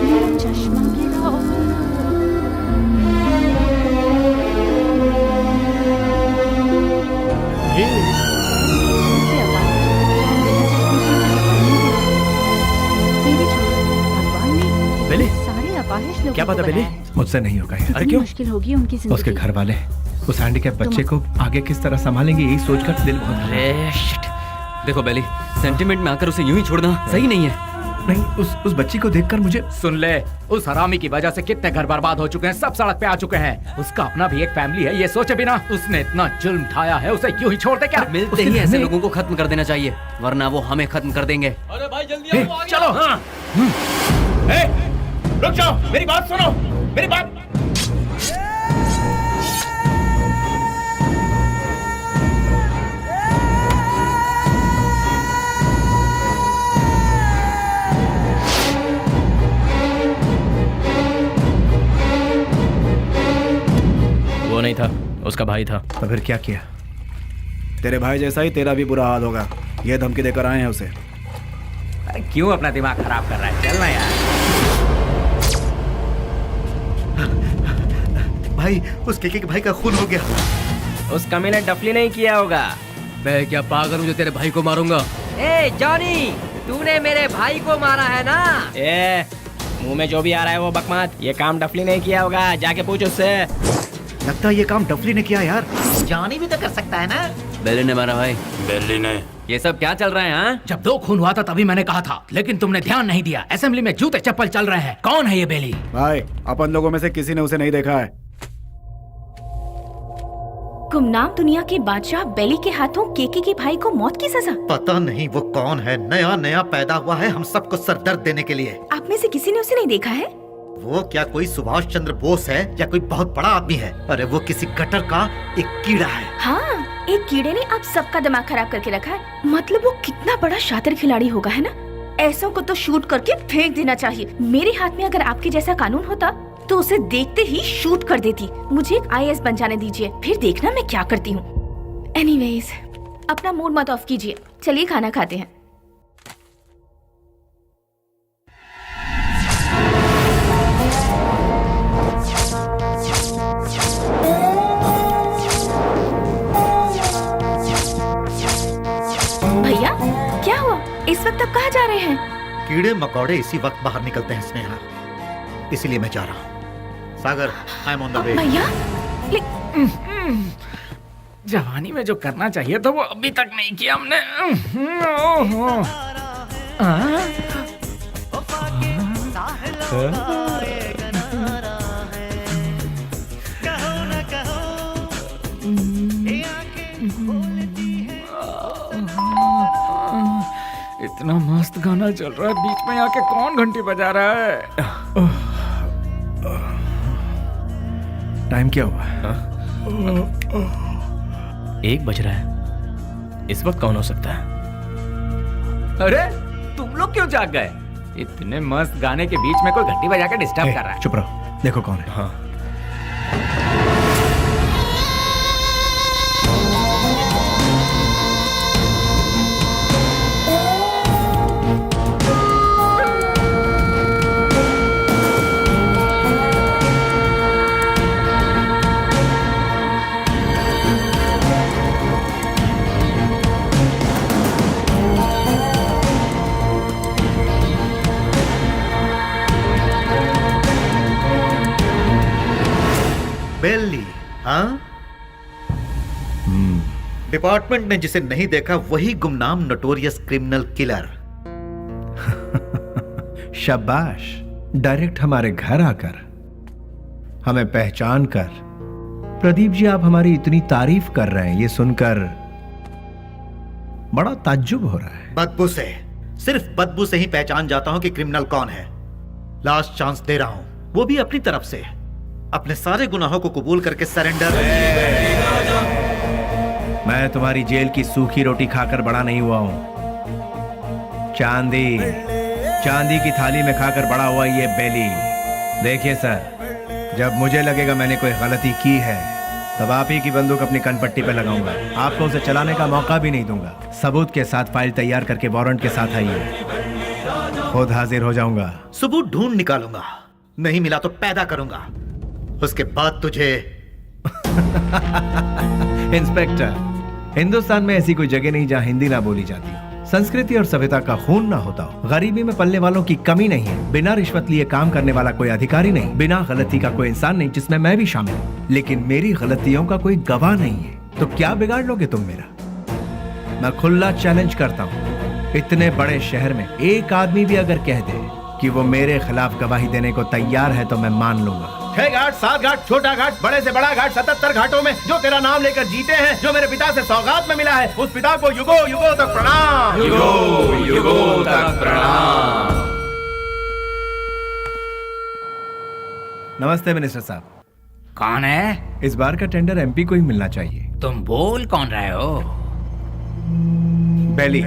मेरा चश्मा गिरा। हे, कैसे भगवान ने बेले, सारे अपाहिज लोगों क्या को बात है बेले? बनाया है। मुझसे नहीं होगा यार। कितनी मुश्किल होगी उनकी जिंदगी। उसके घर वाले उस हैंडीकैप बच्चे को आगे किस तरह संभालेंगे, यही सोचकर दिल बहुत खराब है। अरे शिट। देखो बेली, सेंटिमेंट में आकर उसे यूं ही छोड़ना सही नहीं है। नहीं, उस बच्ची को देखकर मुझे सुन ले, उस हरामी की वजह से कितने घर बर्बाद हो चुके हैं, सब सड़क पे आ चुके हैं। उसका अपना भी एक फैमिली है, ये सोचे बिना उसने इतना जुल्म ढाया है, उसे क्यों ही छोड़ दे क्या? मिलते ही ऐसे लोगों को खत्म कर देना चाहिए, वरना वो हमें खत्म कर देंगे। अरे भाई जल्दी आओ, चलो हाँ। रुक जाओ, मेरी बात सुनो, मेरी बात। वो नहीं था, उसका भाई था। तो फिर क्या किया? तेरे भाई जैसा ही तेरा भी बुरा हाल होगा। ये धमकी देकर आए हैं उसे। क्यों अपना दिमाग खराब कर रहा है? चलना यार। भाई, उस केके के भाई का खून हो गया। उस कमी ने डफली नहीं किया होगा। मैं क्या पागल हूँ जो तेरे भाई को मारूंगा? ए जॉनी, तूने मेरे भाई को मारा है ना? ए, मुंह में जो भी आ रहा है वो बकवास। ये काम डफली नहीं किया होगा, जाके पूछ उससे। लगता है ये काम डफली ने किया यार। जानी भी तो कर सकता है ना। बेली ने मारा भाई। बेली ने। ये सब क्या चल रहा है? हाँ, जब 2 खून हुआ था तभी मैंने कहा था, लेकिन तुमने ध्यान नहीं दिया। असेंबली में जूते चप्पल चल रहे हैं। कौन है ये बेली? भाई, अपन लोगों में से किसी ने उसे नहीं देखा है। गुमनाम दुनिया के बादशाह बेली के हाथों केके के भाई को मौत की सजा। पता नहीं वो कौन है, नया नया पैदा हुआ है हम सबको सरदर्द देने के लिए। आप में से किसी ने उसे नहीं देखा है? वो क्या कोई सुभाष चंद्र बोस है या कोई बहुत बड़ा आदमी है? अरे वो किसी गटर का एक कीड़ा है। हाँ, एक कीड़े ने आप सबका दिमाग खराब करके रखा है। मतलब वो कितना बड़ा शातिर खिलाड़ी होगा, है ना? ऐसों को तो शूट करके फेंक देना चाहिए। मेरे हाथ में अगर आपके जैसा कानून होता तो उसे देखते ही शूट कर देती। मुझे एक IAS बन जाने दीजिए, फिर देखना मैं क्या करती हूँ। एनीवेज, अपना मूड मत ऑफ कीजिए, चलिए खाना खाते हैं। भैया, क्या हुआ? इस वक्त आप कहाँ जा रहे हैं? कीड़े मकोड़े इसी वक्त बाहर निकलते हैं स्नेहा, इसीलिए मैं जा रहा हूँ। Sagar, I am on the way. भैया, जवानी में जो करना चाहिए था वो अभी तक नहीं किया हमने। इतना मस्त गाना चल रहा है, बीच में आके कौन घंटी बजा रहा है? टाइम क्या हुआ? 1 बज रहा है। इस वक्त कौन हो सकता है? अरे तुम लोग क्यों जाग गए? इतने मस्त गाने के बीच में कोई घंटी बजा के डिस्टर्ब कर रहा है। चुप रहो, देखो कौन है। हाँ, बेली, हाँ? डिपार्टमेंट ने जिसे नहीं देखा वही गुमनाम नोटोरियस क्रिमिनल किलर। शाबाश, डायरेक्ट हमारे घर आकर हमें पहचान कर। प्रदीप जी, आप हमारी इतनी तारीफ कर रहे हैं, ये सुनकर बड़ा ताज्जुब हो रहा है। बदबू से, सिर्फ बदबू से ही पहचान जाता हूं कि क्रिमिनल कौन है। लास्ट चांस दे रहा हूं, वो भी अपनी तरफ से। अपने सारे गुनाहों को कबूल करके सरेंडर। मैं तुम्हारी जेल की सूखी रोटी खाकर बड़ा नहीं हुआ हूं। चांदी की थाली में खाकर बड़ा हुआ ये बेली। देखिए सर, जब मुझे लगेगा मैंने कोई गलती की है तब आप ही की बंदूक अपनी कनपट्टी पे लगाऊंगा। आपको उसे चलाने का मौका भी नहीं दूंगा। सबूत के साथ फाइल तैयार करके वारंट के साथ आइए, खुद हाजिर हो जाऊंगा। सबूत ढूंढ निकालूंगा, नहीं मिला तो पैदा करूंगा, उसके बाद तुझे। इंस्पेक्टर, हिंदुस्तान में ऐसी कोई जगह नहीं जहां हिंदी ना बोली जाती हो, संस्कृति और सभ्यता का खून ना होता हो, गरीबी में पलने वालों की कमी नहीं है, बिना रिश्वत लिए काम करने वाला कोई अधिकारी नहीं, बिना गलती का कोई इंसान नहीं, जिसमें मैं भी शामिल हूँ। लेकिन मेरी गलतियों का कोई गवाह नहीं है, तो क्या बिगाड़ लोगे तुम मेरा? मैं खुला चैलेंज करता हूँ, इतने बड़े शहर में एक आदमी भी अगर कह दे कि वो मेरे खिलाफ गवाही देने को तैयार है तो मैं मान लूंगा। 6 घाट, 7 घाट, छोटा घाट, बड़े से बड़ा घाट, 77 घाटों में जो तेरा नाम लेकर जीते हैं, जो मेरे पिता से सौगात में मिला है, उस पिता को युगों युगों तक प्रणाम। युगों युगों तक प्रणाम। नमस्ते मिनिस्टर साहब। कौन है? इस बार का टेंडर MP को ही मिलना चाहिए। तुम बोल कौन रहे हो? बेली।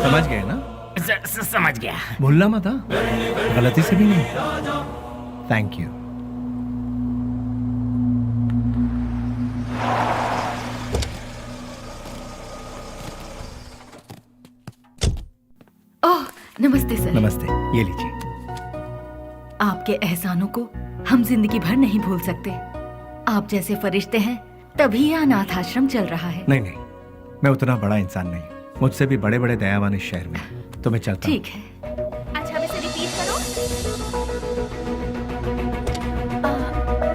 समझ गए ना? समझ गया। भूलना मत, गलती से भी नहीं। Thank you. ओह, नमस्ते सर। नमस्ते, ये लीजिए। आपके एहसानों को हम जिंदगी भर नहीं भूल सकते। आप जैसे फरिश्ते हैं तभी यह अनाथ आश्रम चल रहा है। नहीं नहीं, मैं उतना बड़ा इंसान नहीं, मुझसे भी बड़े बड़े दयावान इस शहर में, तो मैं चलता हूं। ठीक है। अच्छा, अब इसे रिपीट करो।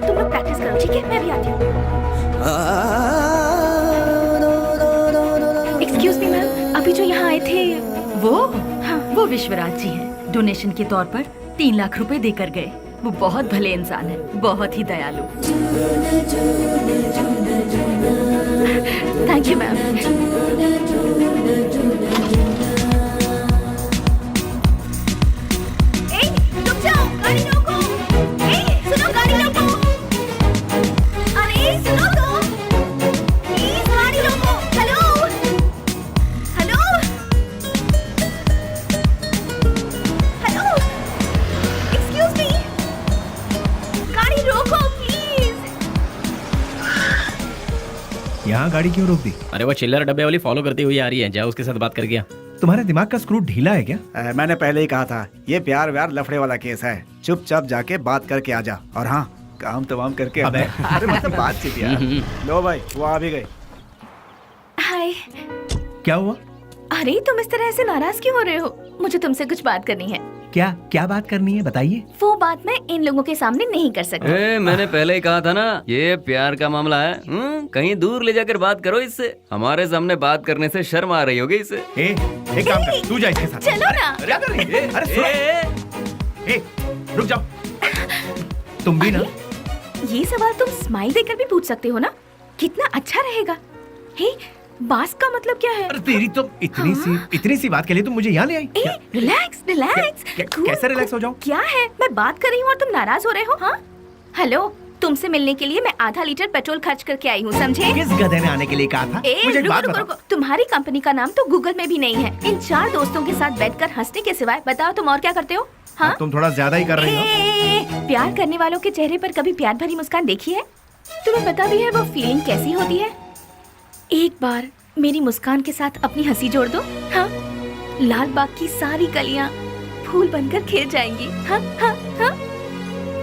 तुम लोग प्रैक्टिस करो, ठीक है? मैं भी आती हूँ। एक्सक्यूज मी मैम, अभी जो यहाँ आए थे वो? हाँ, वो विश्वराज जी हैं। डोनेशन के तौर पर 3 लाख रुपए देकर गए। वो बहुत भले इंसान है, बहुत ही दयालु। Thank you ma'am. रुक जाओ, गाड़ी रोको। सुनो, गाड़ी रोको। अरे सुनो तो, प्लीज गाड़ी रोको। Hello, hello, hello, excuse me, गाड़ी रोको प्लीज। यहाँ गाड़ी क्यों रोक दी? अरे वो चिल्लर डब्बे वाली फॉलो करती हुई आ रही है, जाओ उसके साथ बात कर गया। तुम्हारे दिमाग का स्क्रू ढीला है क्या? मैंने पहले ही कहा था, ये प्यार व्यार लफड़े वाला केस है। चुपचाप जाके बात करके आ जा, और हाँ, काम तमाम करके अबे। अरे मतलब बातचीत यार। लो भाई, वो आ भी गई। हाय। क्या हुआ? अरे तुम इस तरह से नाराज क्यों हो रहे हो? मुझे तुमसे कुछ बात करनी है। क्या क्या बात करनी है, बताइए। वो बात मैं इन लोगों के सामने नहीं कर सकती। मैंने पहले ही कहा था ना, ये प्यार का मामला है। कहीं दूर ले जाकर बात करो इससे। हमारे सामने बात करने से शर्म आ रही होगी इसे। एक काम कर, तू जा इसके साथ। चलो ना। क्या कर रही है? अरे सुनो। रुक जाओ। तुम भी ना। ये सवाल तुम स्माइल देकर भी पूछ सकते हो ना, कितना अच्छा रहेगा। हे, बास का मतलब क्या है? अरे तेरी तो इतनी सी बात के लिए तुम मुझे यहाँ ले आई। Relax relax. कैसे रिलैक्स हो जाऊं? क्या है, मैं बात कर रही हूँ और तुम नाराज हो रहे हो? हाँ हेलो, तुमसे मिलने के लिए मैं आधा लीटर पेट्रोल खर्च करके आई हूँ, समझे? किस गधे ने आने के लिए कहा था? मुझे एक बात बताओ। तुम्हारी कंपनी का नाम तो गूगल में भी नहीं है। इन 4 दोस्तों के साथ बैठकर हंसने के सिवाय बताओ तुम और क्या करते हो? हाँ, तुम थोड़ा ज्यादा ही कर रही हो। प्यार करने वालों के चेहरे पर कभी प्यार भरी मुस्कान देखी है? तुम्हें पता भी है वो फीलिंग कैसी होती है? एक बार मेरी मुस्कान के साथ अपनी हंसी जोड़ दो। हाँ, लाल बाग की सारी कलियां फूल बनकर खिल जाएंगी। हाँ हाँ हाँ।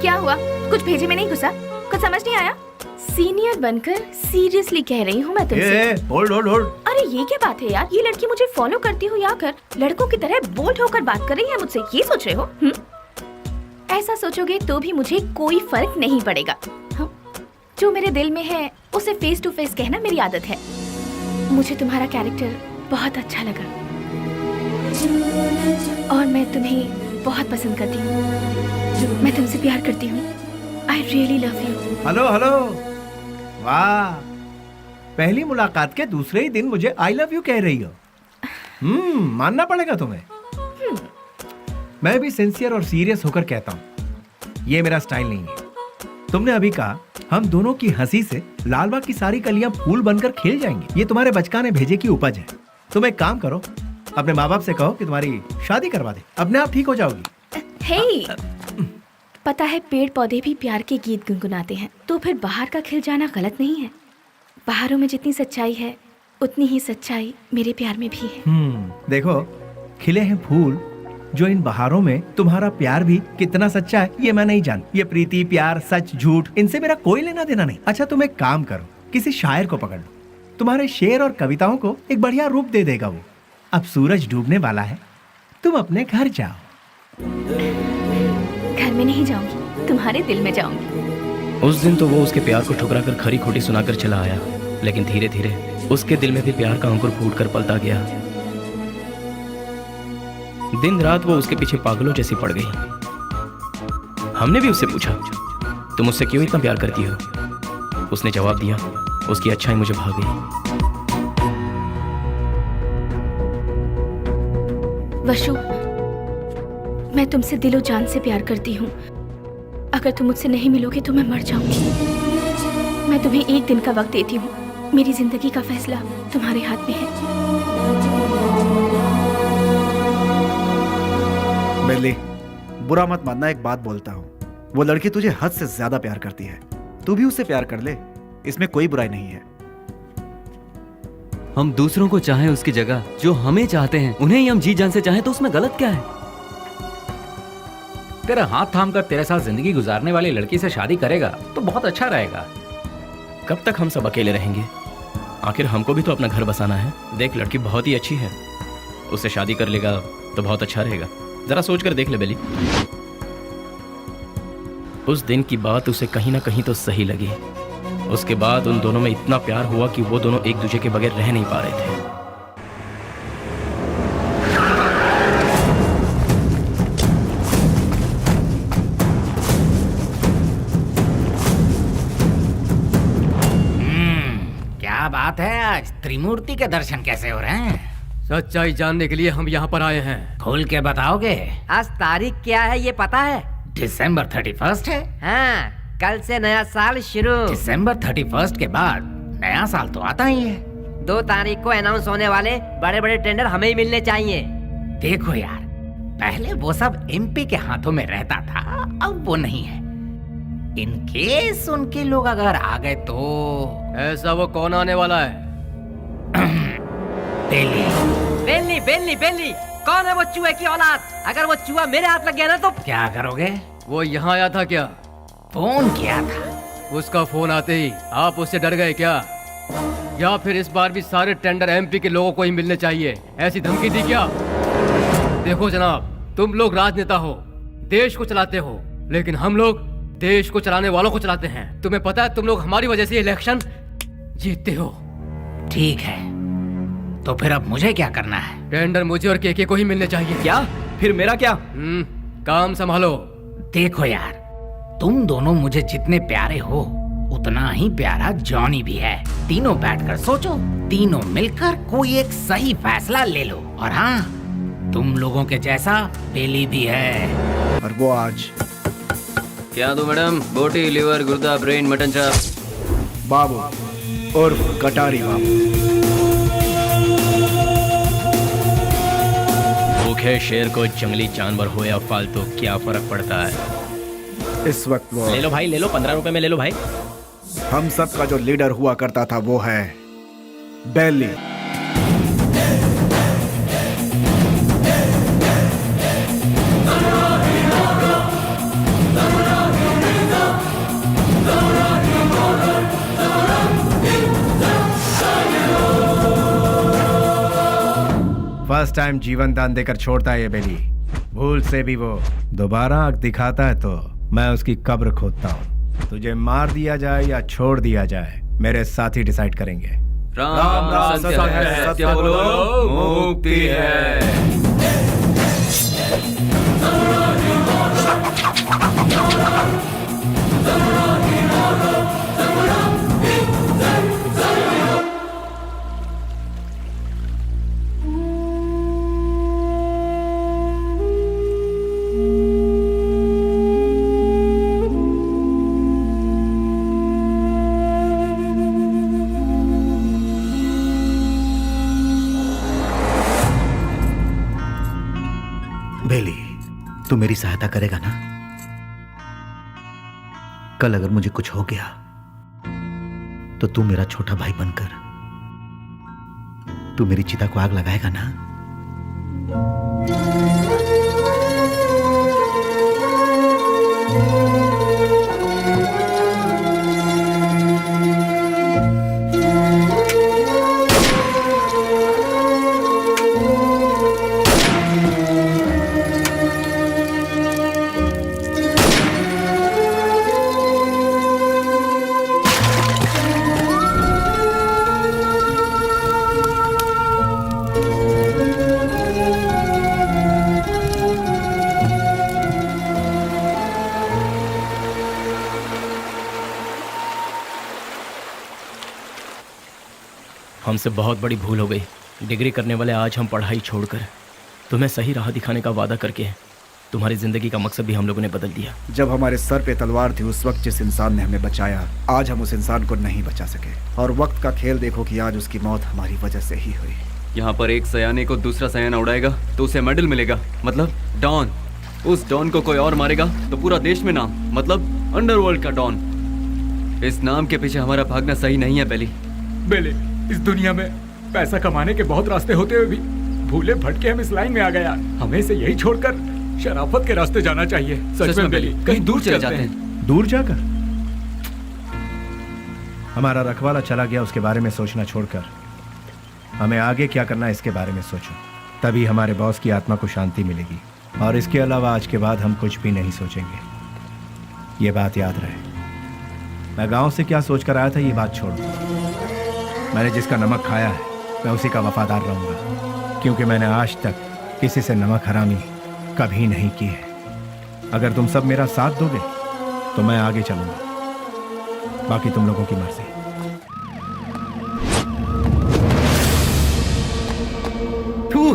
क्या हुआ, कुछ भेजे में नहीं घुसा? कुछ समझ नहीं आया? सीनियर बनकर सीरियसली कह रही हूँ मैं तुमसे। Hold hold hold. अरे ये क्या बात है यार, ये लड़की मुझे फॉलो करती हुई आकर लड़कों की तरह बोल्ड होकर बात कर रही है मुझसे, ये सोच रहे हो? ऐसा सोचोगे तो भी मुझे कोई फर्क नहीं पड़ेगा। जो मेरे दिल में है उसे फेस टू फेस कहना मेरी आदत है। मुझे तुम्हारा कैरेक्टर बहुत अच्छा लगा और मैं तुम्हें बहुत पसंद करती हूँ। मैं तुमसे प्यार करती हूँ। I really love you. Hello hello, वाह, पहली मुलाकात के दूसरे ही दिन मुझे आई लव यू कह रही हो। मानना पड़ेगा तुम्हें। मैं भी सिंसियर और सीरियस होकर कहता हूँ, ये मेरा स्टाइल नहीं है। तुमने अभी कहा हम दोनों की हंसी से लालबाग की सारी कलियां फूल बनकर खिल जाएंगी। ये तुम्हारे बचकाने भेजे की उपज है। तुम एक काम करो, अपने माँ बाप से कहो कि तुम्हारी शादी करवा दे, अपने आप ठीक हो जाओगी। हे, पता है पेड़ पौधे भी प्यार के गीत गुनगुनाते हैं, तो फिर बाहर का खिल जाना गलत नहीं है। बाहरों में जितनी सच्चाई है उतनी ही सच्चाई मेरे प्यार में भी है। देखो, खिले हैं फूल, जो इन बहारों में तुम्हारा प्यार भी कितना सच्चा है ये मैं नहीं जानती। ये प्रीति, प्यार, सच, झूठ, इनसे मेरा कोई लेना देना नहीं। अच्छा तुम एक काम करो, किसी शायर को पकड़ लो, तुम्हारे शेर और कविताओं को एक बढ़िया रूप दे देगा वो। अब सूरज डूबने वाला है, तुम अपने घर जाओ। घर में नहीं जाऊंगी, तुम्हारे दिल में जाऊंगी। उस दिन तो वो उसके प्यार को ठुकरा कर खरी खोटी सुनाकर चला आया, लेकिन धीरे धीरे उसके दिल में भी प्यार का अंकुर फूट कर पलता गया। दिन रात वो उसके पीछे पागलों जैसी पड़ गई। हमने भी उससे पूछा, तुम मुझसे क्यों इतना प्यार करती हो? उसने जवाब दिया, उसकी अच्छाई मुझे भा गई। वशु, मैं तुमसे दिलो जान से प्यार करती हूँ। अगर तुम मुझसे नहीं मिलोगे तो मैं मर जाऊंगी। मैं तुम्हें एक दिन का वक्त देती हूँ। मेरी जिंदगी का फैसला तुम्हारे हाथ में है। बेली, बुरा मत मानना, एक बात बोलता हूँ। वो लड़की तुझे हद से ज्यादा प्यार करती है, तू भी उससे प्यार कर ले, इसमें कोई बुराई नहीं है। हम दूसरों को चाहें उसकी जगह जो हमें चाहते हैं उन्हें ही हम जी जान से चाहें तो उसमें गलत क्या है? तेरा हाथ थाम कर तेरे साथ जिंदगी गुजारने वाली लड़की से शादी करेगा तो बहुत अच्छा रहेगा। कब तक हम सब अकेले रहेंगे? आखिर हमको भी तो अपना घर बसाना है। देख, लड़की बहुत ही अच्छी है, उससे शादी कर लेगा तो बहुत अच्छा रहेगा। जरा सोच कर देख ले बेली। उस दिन की बात उसे कहीं ना कहीं तो सही लगी। उसके बाद उन दोनों में इतना प्यार हुआ कि वो दोनों एक दूसरे के बगैर रह नहीं पा रहे थे। बात है, आज त्रिमूर्ति के दर्शन कैसे हो रहे हैं? सच्चाई जानने के लिए हम यहाँ पर आए हैं। खोल के बताओगे? आज तारीख क्या है ये पता है? दिसंबर 31 है। हाँ, कल से नया साल शुरू। दिसंबर 31 के बाद नया साल तो आता ही है। 2 तारीख को अनाउंस होने वाले बड़े बड़े टेंडर हमें ही मिलने चाहिए। देखो यार, पहले वो सब एमपी के हाथों में रहता था, अब वो नहीं है। इन केस उनके लोग अगर आ गए तो ऐसा वो कौन आने वाला है? बेली। बेली बेली बेली, कौन है वो चूहे की औलाद? अगर वो चूहा मेरे हाथ लग गया ना तो क्या करोगे? वो यहाँ आया था क्या? फोन किया था। उसका फोन आते ही आप उससे डर गए क्या? या फिर इस बार भी सारे टेंडर एमपी के लोगों को ही मिलने चाहिए, ऐसी धमकी दी क्या? देखो जनाब, तुम लोग राजनेता हो, देश को चलाते हो, लेकिन हम लोग देश को चलाने वालों को चलाते हैं। तुम्हें पता है तुम लोग हमारी वजह से इलेक्शन जीतते हो। ठीक है, तो फिर अब मुझे क्या करना है? टेंडर मुझे और केके को ही मिलने चाहिए। क्या? फिर मेरा क्या? काम संभालो। देखो यार, तुम दोनों मुझे जितने प्यारे हो उतना ही प्यारा जॉनी भी है। तीनों बैठकर सोचो, तीनों मिलकर कोई एक सही फैसला ले लो। और हाँ, तुम लोगों के जैसा बेली भी है। और वो आज क्या दो मैडम? बोटी, लिवर, गुर्दा, ब्रेन, मटन चाप। बाबू उर्फ कटारी बाबू। भूखे शेर को जंगली जानवर हो या फालतू क्या फर्क पड़ता है? इस वक्त वो ले लो भाई, ले लो, 15 रुपए में ले लो भाई। हम सब का जो लीडर हुआ करता था वो है बेली। फर्स्ट टाइम जीवन दान देकर छोड़ता है ये बेली। भूल से भी वो दोबारा आंख दिखाता है तो मैं उसकी कब्र खोदता हूँ। तुझे मार दिया जाए या छोड़ दिया जाए, मेरे साथी डिसाइड करेंगे। राम राम सत्य है, सत्य बोलो, मुक्ति है। बेली, तू मेरी सहायता करेगा ना? कल अगर मुझे कुछ हो गया तो तू मेरा छोटा भाई बनकर तू मेरी चिता को आग लगाएगा ना? हमसे बहुत बड़ी भूल हो गई। डिग्री करने वाले आज हम पढ़ाई छोड़कर तुम्हें सही राह दिखाने का वादा करके तुम्हारी जिंदगी का मकसद भी हम लोगों ने बदल दिया। जब हमारे सर पे तलवार थी उस वक्त जिस इंसान ने हमें बचाया, आज हम उस इंसान को नहीं बचा सके। और वक्त का खेल देखो कि आज उसकी मौत हमारी वजह से ही हुई। यहाँ पर एक सयाने को दूसरा सयाना उड़ाएगा तो उसे मेडल मिलेगा, मतलब डॉन। उस डॉन को कोई और मारेगा तो पूरा देश में नाम, मतलब अंडरवर्ल्ड का डॉन। इस नाम के पीछे हमारा भागना सही नहीं है बेली। बेली, इस दुनिया में पैसा कमाने के बहुत रास्ते होते हुए भी भूले भटके हम इस लाइन में आ गए यार। हमें इसे यही छोड़कर शराफत के रास्ते जाना चाहिए। सच में बेली, कहीं दूर चले जाते हैं। दूर जाकर? हमारा रखवाला चला गया, उसके बारे में सोचना छोड़कर हमें आगे क्या करना है इसके बारे में सोचो। तभी हमारे बॉस की आत्मा को शांति मिलेगी। और इसके अलावा आज के बाद हम कुछ भी नहीं सोचेंगे। ये बात याद रहे। मैं गांव से क्या सोचकर आया था ये बात छोड़ो। मैंने जिसका नमक खाया है मैं उसी का वफादार रहूंगा, क्योंकि मैंने आज तक किसी से नमक हरामी कभी नहीं की है। अगर तुम सब मेरा साथ दोगे तो मैं आगे चलूंगा, बाकी तुम लोगों की मर्जी।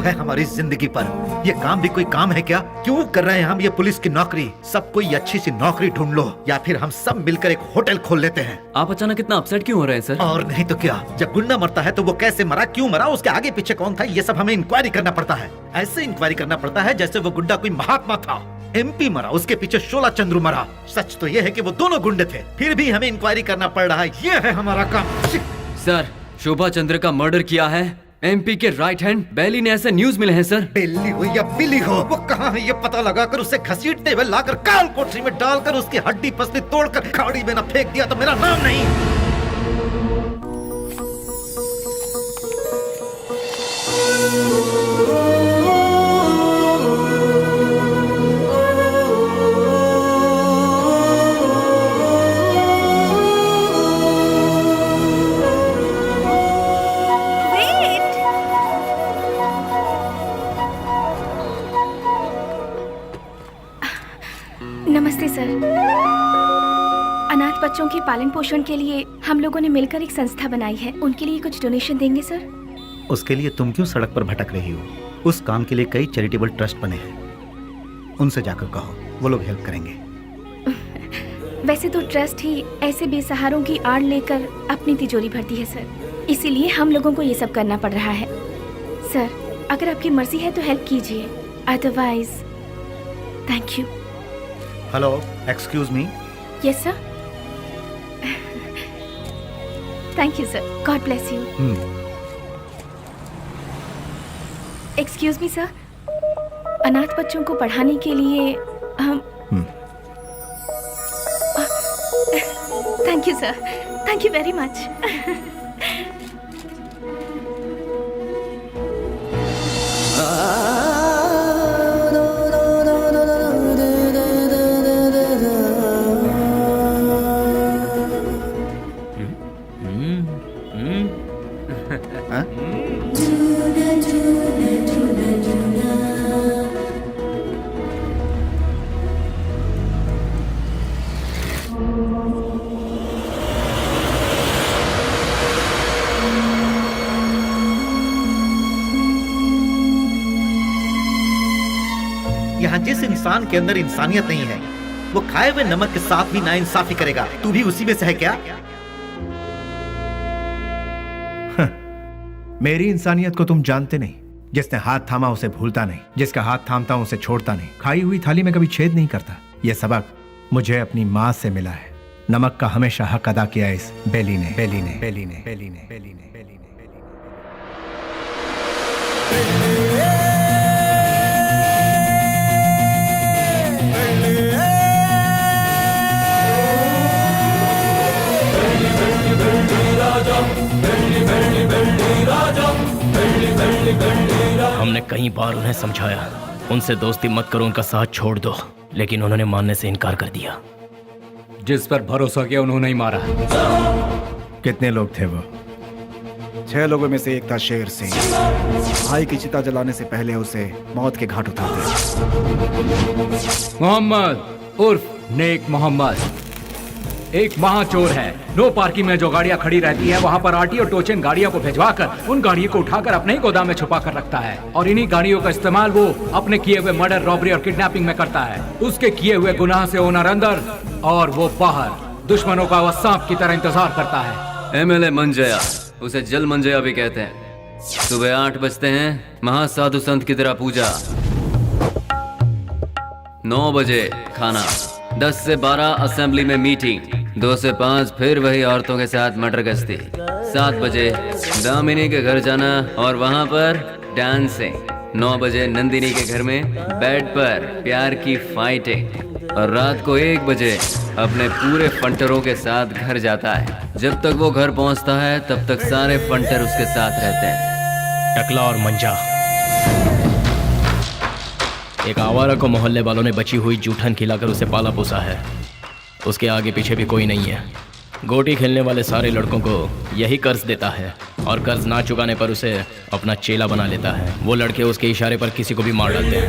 क्यों है हमारी जिंदगी पर? ये काम भी कोई काम है क्या? क्यों कर रहे हैं हम ये पुलिस की नौकरी? सब कोई अच्छी सी नौकरी ढूंढ लो या फिर हम सब मिलकर एक होटल खोल लेते हैं। आप अचानक इतना अपसेट क्यों हो रहे हैं सर? और नहीं तो क्या, जब गुंडा मरता है तो वो कैसे मरा, क्यों मरा, उसके आगे पीछे कौन था, ये सब हमें इंक्वायरी करना पड़ता है। ऐसे इंक्वायरी करना पड़ता है जैसे वो गुंडा कोई महात्मा था। MP मरा, उसके पीछे शोला चंद्रू मरा। सच तो ये है कि वो दोनों गुंडे थे, फिर भी हमें इंक्वायरी करना पड़ रहा है। ये है हमारा काम। सर, शोभा चंद्र का मर्डर किया है MP के राइट हैंड बेली ने, ऐसे न्यूज मिले हैं सर। बेली हो या बिली हो, वो कहाँ है ये पता लगाकर उसे घसीटते हुए लाकर काल कोठरी में डालकर उसकी हड्डी पसली तोड़कर खाड़ी में न फेंक दिया तो मेरा नाम नहीं। नमस्ते सर। अनाथ बच्चों के पालन पोषण के लिए हम लोगों ने मिलकर एक संस्था बनाई है। उनके लिए कुछ डोनेशन देंगे सर? उसके लिए तुम क्यों सड़क पर भटक रही हो? उस काम के लिए कई चैरिटेबल ट्रस्ट बने हैं, उनसे जाकर कहो, वो लोग हेल्प करेंगे। वैसे तो ट्रस्ट ही ऐसे बेसहारों की आड़ लेकर अपनी तिजोरी भरती है सर, इसीलिए हम लोगों को ये सब करना पड़ रहा है। सर, अगर आपकी मर्जी है तो हेल्प कीजिए, otherwise thank you. Hello, excuse me. Yes sir. Thank you sir, God bless you. Excuse me sir, अनाथ बच्चों को पढ़ाने के लिए हम thank you sir, thank you very much. यहाँ जिस इंसान के अंदर इंसानियत नहीं है वो खाए हुए नमक के साथ भी नाइंसाफी करेगा। तू भी उसी में से है क्या? मेरी इंसानियत को तुम जानते नहीं। जिसने हाथ थामा उसे भूलता नहीं, जिसका हाथ थामता हूं उसे छोड़ता नहीं, खाई हुई थाली में कभी छेद नहीं करता। यह सबक मुझे अपनी माँ से मिला है। नमक का हमेशा हक अदा किया इस बेली ने, बेली ने, बेली ने, बेली ने, बेली ने, बेली ने, बेली ने। हमने कई बार उन्हें समझाया, उनसे दोस्ती मत करो, उनका साथ छोड़ दो, लेकिन उन्होंने मानने से इनकार कर दिया। जिस पर भरोसा किया उन्होंने ही मारा। कितने लोग थे वो? 6 लोगों में से एक था शेर सिंह। भाई की चिता जलाने से पहले उसे मौत के घाट उतारते। मोहम्मद उर्फ नेक मोहम्मद एक महाचोर है। नो पार्किंग में जो गाड़ियां खड़ी रहती हैं वहां पर आरटी और टोचन गाड़ियों को भिजवाकर उन गाड़ियों को उठाकर अपने ही गोदाम में छुपा कर रखता है और इन्हीं गाड़ियों का इस्तेमाल वो अपने किए हुए मर्डर, रॉबरी और किडनैपिंग में करता है। उसके किए हुए गुनाह से ओनर अंदर और वो बाहर, दुश्मनों का वह सांप की तरह इंतजार करता है। MLA मंजया, उसे जल मंजया भी कहते हैं। सुबह 8 बजते हैं, महासाधु संत की तरह पूजा। 9 बजे खाना, 10 से 12 असेंबली में मीटिंग, 2 से 5 फिर वही औरतों के साथ मटर गश्ती, 7 बजे दामिनी के घर जाना और वहाँ पर डांसिंग, 9 बजे नंदिनी के घर में बेड पर प्यार की फाइटिंग और रात को 1 बजे अपने पूरे फंटरों के साथ घर जाता है। जब तक वो घर पहुँचता है तब तक सारे फंटर उसके साथ रहते हैं। टकला और मंजा, एक आवारा को मोहल्ले वालों ने बची हुई जूठन खिलाकर उसे पाला पोसा है। उसके आगे पीछे भी कोई नहीं है। गोटी खेलने वाले सारे लड़कों को यही कर्ज देता है और कर्ज ना चुकाने पर उसे अपना चेला बना लेता है। वो लड़के उसके इशारे पर किसी को भी मार डालते हैं।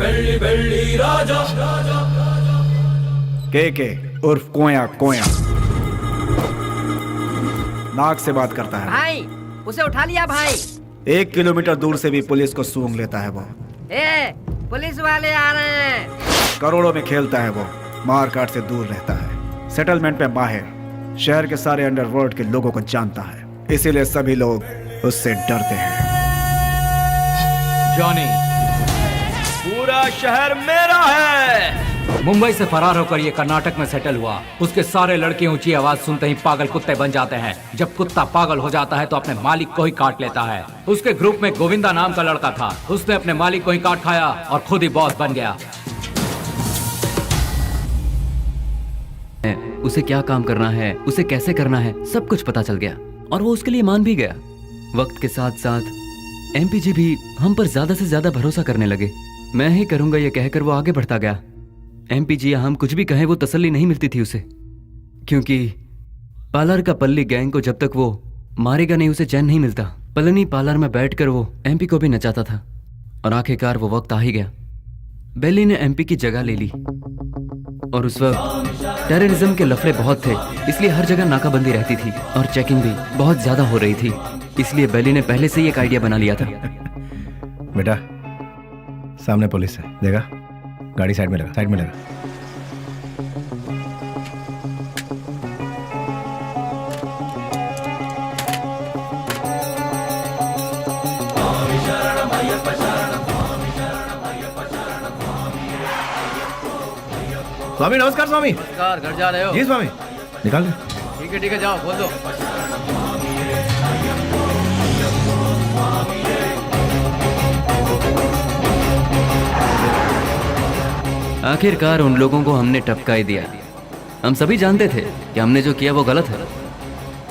के उर्फ कोया कोया नाक से बात करता है। भाई उसे उठा लिया भाई। 1 किलोमीटर दूर से भी पुलिस को सूंघ लेता है वो। ए, पुलिस वाले आ रहे हैं। करोड़ों में खेलता है वो, मार काट से दूर रहता है, सेटलमेंट पे माहिर, शहर के सारे अंडरवर्ल्ड के लोगों को जानता है, इसीलिए सभी लोग उससे डरते हैं। जॉनी, पूरा शहर मेरा है। मुंबई से फरार होकर ये कर्नाटक में सेटल हुआ। उसके सारे लड़के ऊंची आवाज सुनते ही पागल कुत्ते बन जाते हैं। जब कुत्ता पागल हो जाता है तो अपने मालिक को ही काट लेता है। उसके ग्रुप में गोविंदा नाम का लड़का था। उसने अपने मालिक को ही काट खाया और खुद ही बॉस बन गया। उसे क्या काम करना है, उसे कैसे करना है, सब कुछ पता चल गया और वो उसके लिए मान भी गया। वक्त के साथ साथ एमपीजी भी हम पर ज्यादा से ज्यादा भरोसा करने लगे। मैं ही करूंगा ये कहकर वो आगे बढ़ता गया। एमपीजी या हम कुछ भी कहें वो तसल्ली नहीं मिलती थी उसे, क्योंकि पार्लर का पल्ली गैंग को जब तक वो मारेगा नहीं उसे चैन नहीं मिलता। पलनी पार्लर में बैठकर वो एमपी को भी नचाता था और आखिरकार वो वक्त आ ही गया। बेली ने एमपी की जगह ले ली और उस वक्त टेररिज्म के लफड़े बहुत थे, इसलिए हर जगह नाकाबंदी रहती थी और चेकिंग भी बहुत ज्यादा हो रही थी। इसलिए बेली ने पहले से ही एक आइडिया बना लिया था। बेटा, सामने पुलिस है, देखा? गाड़ी साइड में लगा, साइड में लगा। स्वामी नमस्कार। स्वामी नमस्कार, घर जा रहे हो? जी स्वामी। निकाल दे। ठीक है जाओ, बोल दो। आखिरकार उन लोगों को हमने टपका ही दिया। हम सभी जानते थे कि हमने जो किया वो गलत है,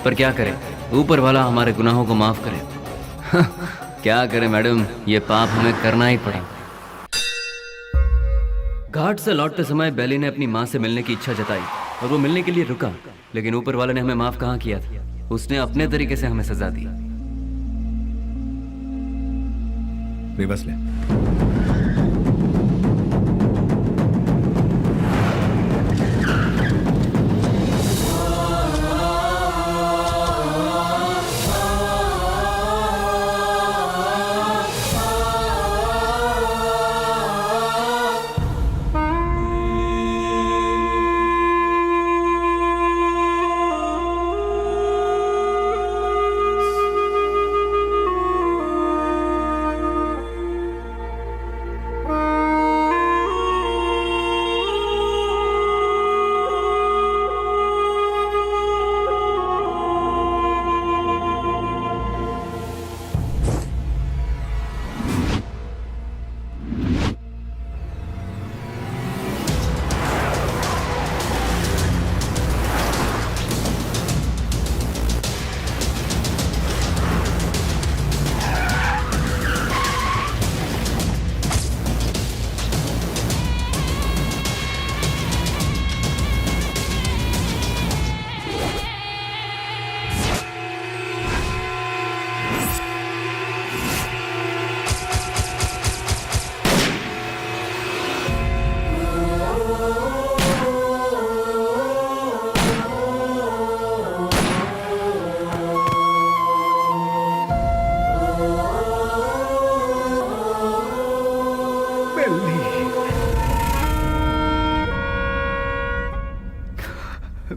पर क्या करें, ऊपर वाला हमारे गुनाहों को माफ करे। क्या करें मैडम, ये पाप हमें करना ही पड़ा। घाट से लौटते समय बेली ने अपनी माँ से मिलने की इच्छा जताई और वो मिलने के लिए रुका, लेकिन ऊपर वाले ने हमें माफ कहाँ किया था। उसने अपने तरीके से हमें सजा दी। रिवर्स ले।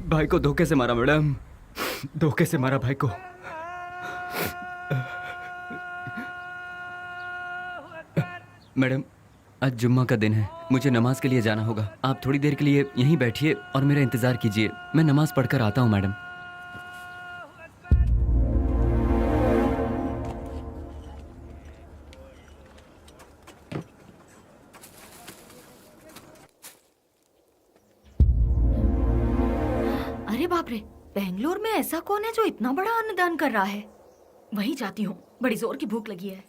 भाई को धोखे से मारा मैडम, धोखे से मारा भाई को। मैडम, आज जुम्मा का दिन है, मुझे नमाज के लिए जाना होगा। आप थोड़ी देर के लिए यहीं बैठिए और मेरा इंतजार कीजिए, मैं नमाज पढ़कर आता हूँ मैडम। अरे बाप रे, बेंगलोर में ऐसा कौन है जो इतना बड़ा अन्नदान कर रहा है? वहीं जाती हूँ, बड़ी जोर की भूख लगी है।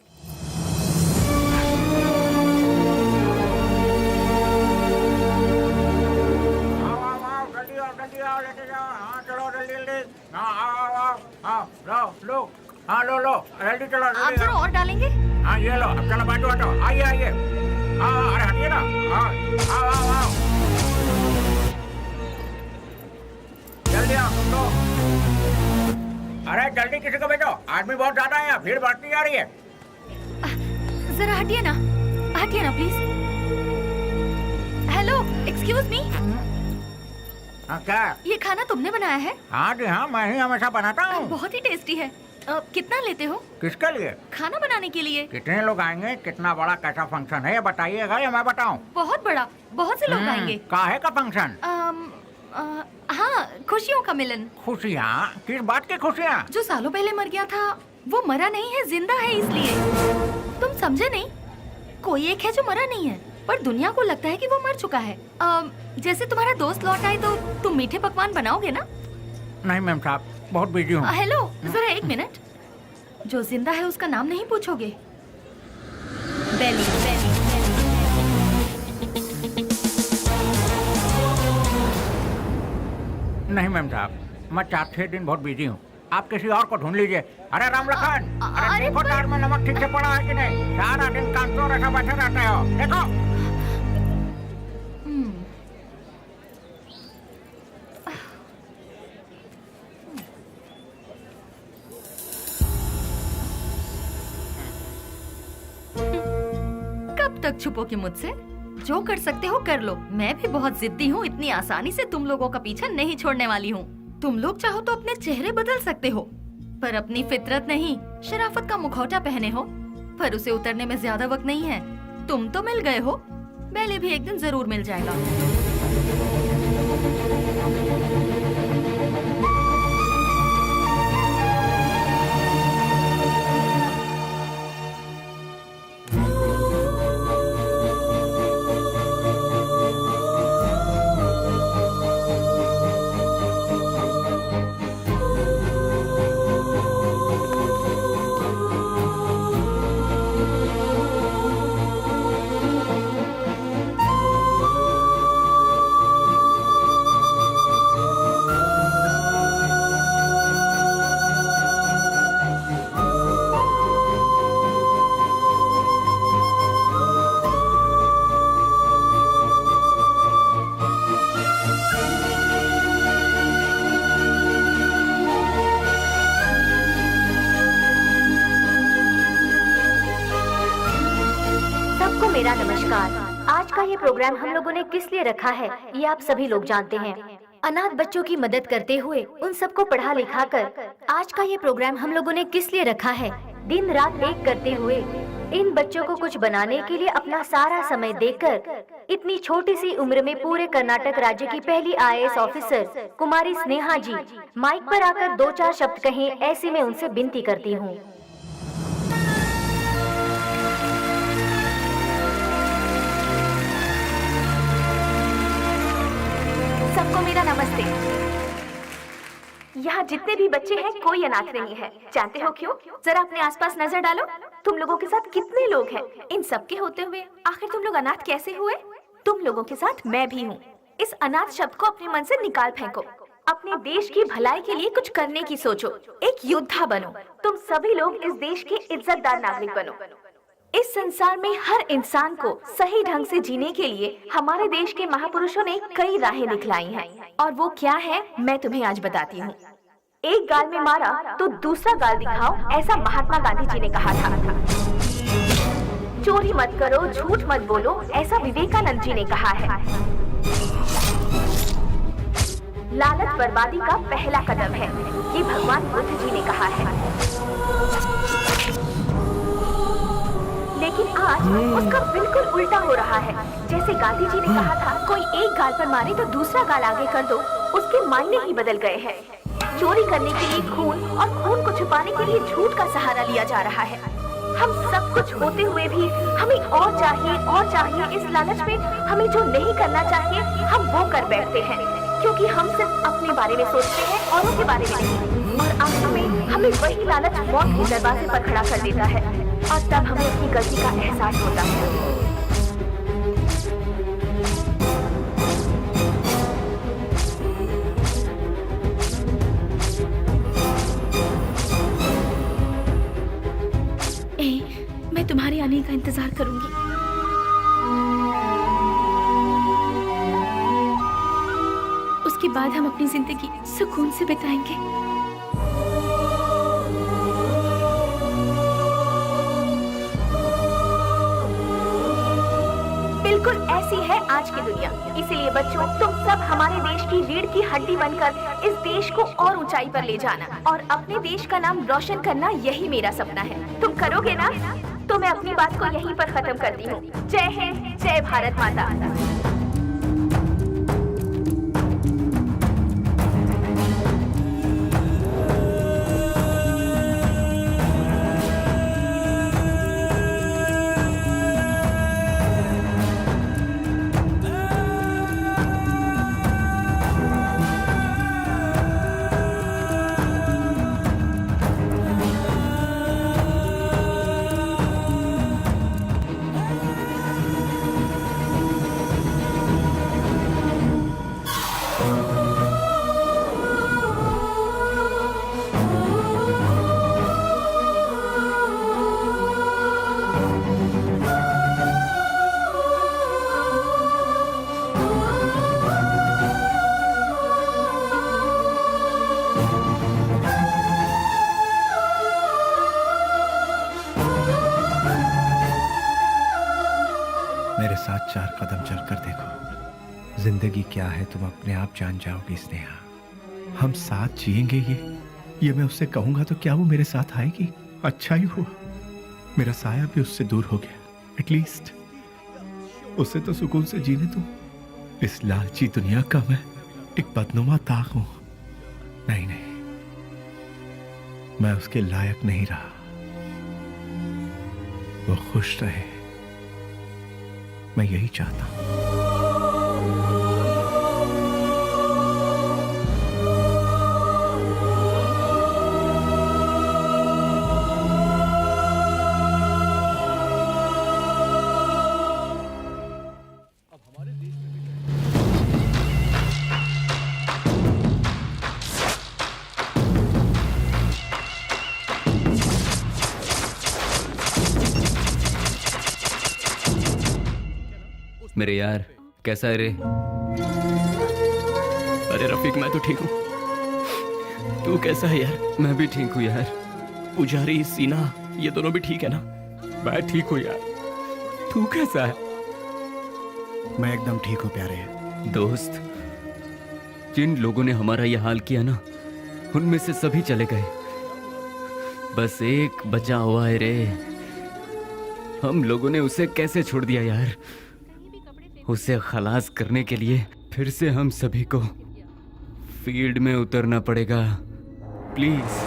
लो जल्दी चलो। आप जरा और डालेंगे? हाँ ये लो, अब चलो बैठो बैठो, आइए आइए। हाँ अरे हटिए ना, हाँ आओ आओ आओ, जल्दी आओ लो। अरे जल्दी जल्दी किसी को भेजो, आदमी बहुत ज्यादा है, भीड़ बढ़ती जा रही है। जरा हटिए ना प्लीज। Hello, excuse me. क्या? ये खाना तुमने बनाया है? हाँ जी हाँ, मैं ही हमेशा बनाता हूँ। बहुत ही टेस्टी है। कितना लेते हो? किसके लिए? खाना बनाने के लिए। कितने लोग आएंगे, कितना बड़ा कैसा फंक्शन है ये बताइएगा या मैं बताऊँ? बहुत बड़ा, बहुत से लोग आएंगे। काहे का फंक्शन? हाँ, खुशियों का मिलन। खुशियाँ? किस बात की खुशियाँ? जो सालों पहले मर गया था वो मरा नहीं है, जिंदा है, इसलिए। तुम समझे नहीं? कोई एक है जो मरा नहीं है, पर दुनिया को लगता है कि वो मर चुका है। जैसे तुम्हारा दोस्त लौट आए तो तुम मीठे पकवान बनाओगे ना? नहीं मैम साहब, बहुत बिजी हूँ। हेलो, जरा एक मिनट। जो जिंदा है उसका नाम नहीं पूछोगे? बेली। नहीं मैम साहब, मैं 4-6 दिन बहुत बिजी हूँ, आप किसी और को ढूंढ लीजिए। अरे राम लखन, अरे देखो तार में नमक ठीक से पड़ा है कि नहीं? सारा दिन काम तो ऐसा बैठे रहते हो, देखो। कब तक छुपोगे मुझसे? जो कर सकते हो कर लो। मैं भी बहुत जिद्दी हूँ, इतनी आसानी से तुम लोगों का पीछा नहीं छोड़ने वाली हूँ। तुम लोग चाहो तो अपने चेहरे बदल सकते हो, पर अपनी फितरत नहीं। शराफत का मुखौटा पहने हो, पर उसे उतरने में ज्यादा वक्त नहीं है। तुम तो मिल गए हो, बेली भी एक दिन जरूर मिल जाएगा। मेरा नमस्कार। आज का ये प्रोग्राम हम लोगों ने किस लिए रखा है ये आप सभी लोग जानते हैं। अनाथ बच्चों की मदद करते हुए उन सबको पढ़ा लिखा कर आज का ये प्रोग्राम हम लोगों ने किस लिए रखा है? दिन रात एक करते हुए इन बच्चों को कुछ बनाने के लिए अपना सारा समय देकर इतनी छोटी सी उम्र में पूरे कर्नाटक राज्य की पहली IAS ऑफिसर कुमारी स्नेहा जी माइक पर आकर 2-4 शब्द कहें, ऐसी मैं उनसे विनती करती हूँ। सबको मेरा नमस्ते। यहाँ जितने भी बच्चे हैं कोई अनाथ नहीं है। जानते हो क्यों? जरा अपने आसपास नजर डालो, तुम लोगों के साथ कितने लोग हैं। इन सब के होते हुए आखिर तुम लोग अनाथ कैसे हुए? तुम लोगों के साथ मैं भी हूँ। इस अनाथ शब्द को अपने मन से निकाल फेंको। अपने देश की भलाई के लिए कुछ करने की सोचो, एक योद्धा बनो। तुम सभी लोग इस देश के इज्जतदार नागरिक बनो। इस संसार में हर इंसान को सही ढंग से जीने के लिए हमारे देश के महापुरुषों ने कई राहें दिखलाई हैं, और वो क्या है मैं तुम्हें आज बताती हूँ। एक गाल में मारा तो दूसरा गाल दिखाओ, ऐसा महात्मा गांधी जी ने कहा था। चोरी मत करो, झूठ मत बोलो, ऐसा विवेकानंद जी ने कहा है। लालच बर्बादी का पहला कदम है, ये भगवान बुद्ध जी ने कहा है। लेकिन आज उसका बिल्कुल उल्टा हो रहा है। जैसे गांधी जी ने कहा था, कोई एक गाल पर मारे तो दूसरा गाल आगे कर दो, उसके मायने ही बदल गए हैं। चोरी करने के लिए खून और खून को छुपाने के लिए झूठ का सहारा लिया जा रहा है। हम सब कुछ होते हुए भी हमें और चाहिए। इस लालच में हमें जो नहीं करना चाहिए हम वो कर बैठते हैं, क्योंकि हम सिर्फ अपने बारे में सोचते हैं, औरों के बारे में नहीं। और आखिर में हमें वही लालच मौत के दरवाजे पर खड़ा कर देता है, और तब हमें अपनी गलती का एहसास होता है। मैं तुम्हारे आने का इंतजार करूंगी। उसके बाद हम अपनी जिंदगी सुकून से बिताएंगे। ऐसी है आज की दुनिया। इसीलिए बच्चों, तुम सब हमारे देश की रीढ़ की हड्डी बनकर इस देश को और ऊंचाई पर ले जाना और अपने देश का नाम रोशन करना, यही मेरा सपना है। तुम करोगे ना? तो मैं अपनी बात को यहीं पर खत्म करती हूँ। जय हिंद, जय भारत माता। मेरे साथ 4 कदम चलकर देखो। जिंदगी क्या है तुम अपने आप जान जाओगी स्नेहा। हम साथ जिएंगे ये मैं उससे कहूंगा तो क्या वो मेरे साथ आएगी? अच्छा ही हुआ मेरा साया भी उससे दूर हो गया। एटलीस्ट उसे तो सुकून से जीने दो। इस लालची दुनिया का मैं एक बदनुमा ताक हूं। नहीं नहीं, मैं उसके लायक नहीं रहा। वो खुश रहे, मैं यही चाहता हूं। मेरे यार, कैसा है रे? अरे रफीक, मैं तो ठीक हूँ। तू कैसा है यार? मैं भी ठीक हूँ यार। पुजारी, सीना, ये दोनों भी ठीक है ना? मैं ठीक हूँ यार। तू कैसा है? मैं एकदम ठीक हूँ प्यारे। दोस्त, जिन लोगों ने हमारा यह हाल किया ना, उनमें से सभी चले गए। बस एक बचा हुआ है रे। हम लोगों ने उसे कैसे छोड़ दिया यार? उसे खलास करने के लिए फिर से हम सभी को फील्ड में उतरना पड़ेगा। प्लीज।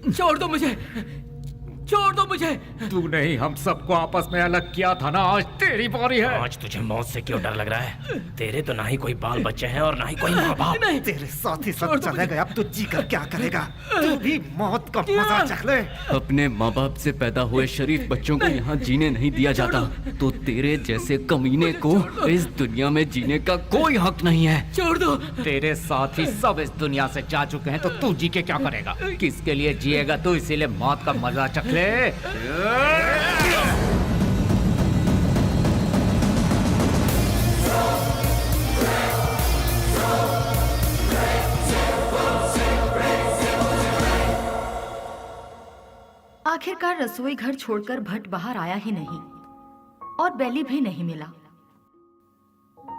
छोड़ दो मुझे। छोड़ दो मुझे। तू नहीं हम सबको आपस में अलग किया था ना, आज तेरी बारी है। आज तुझे मौत से क्यों डर लग रहा है? तेरे तो ना ही कोई बाल बच्चे हैं और ना ही कोई माँ बाप। तेरे साथ ही सब चले गए, अब तू जी कर क्या करेगा? तू भी मौत का मजा चख ले। अपने माँ बाप से पैदा हुए शरीफ बच्चों को यहाँ जीने नहीं दिया जाता, तो तेरे जैसे कमीने को इस दुनिया में जीने का कोई हक नहीं है। छोड़ दो। तेरे साथ ही सब इस दुनिया से जा चुके हैं, तो तू जी के क्या करेगा? किसके लिए जिएगा तू? इसीलिए मौत का मजा चख ले। आखिरकार रसोई घर छोड़कर भट्ट बाहर आया ही नहीं और बेली भी नहीं मिला।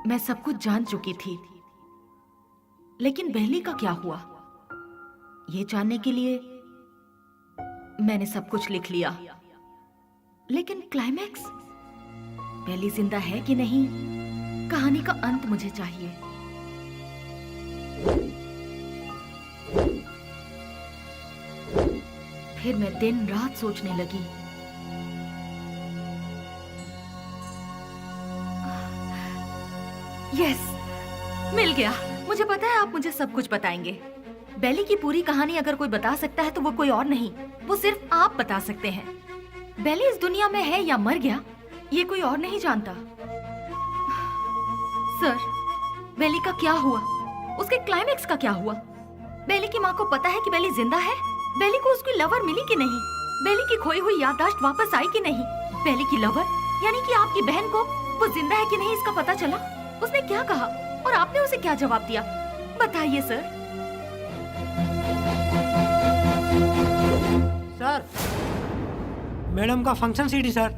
मैं सब कुछ जान चुकी थी, लेकिन बेली का क्या हुआ, ये जानने के लिए मैंने सब कुछ लिख लिया। लेकिन क्लाइमैक्स, बेली जिंदा है कि नहीं, कहानी का अंत मुझे चाहिए। फिर मैं दिन रात सोचने लगी। यस, मिल गया। मुझे पता है आप मुझे सब कुछ बताएंगे। बेली की पूरी कहानी अगर कोई बता सकता है तो वो कोई और नहीं, वो सिर्फ आप बता सकते हैं। बेली इस दुनिया में है या मर गया, ये कोई और नहीं जानता। सर, बेली का क्या हुआ? उसके क्लाइमैक्स का क्या हुआ? बेली की माँ को पता है कि बेली जिंदा है? बेली को उसकी लवर मिली कि नहीं? बेली की खोई हुई याददाश्त वापस आई कि नहीं? बेली की लवर यानी कि आपकी बहन को वो जिंदा है कि नहीं इसका पता चला? उसने क्या कहा और आपने उसे क्या जवाब दिया? बताइए सर। सर, मैडम का फंक्शन सीडी सर।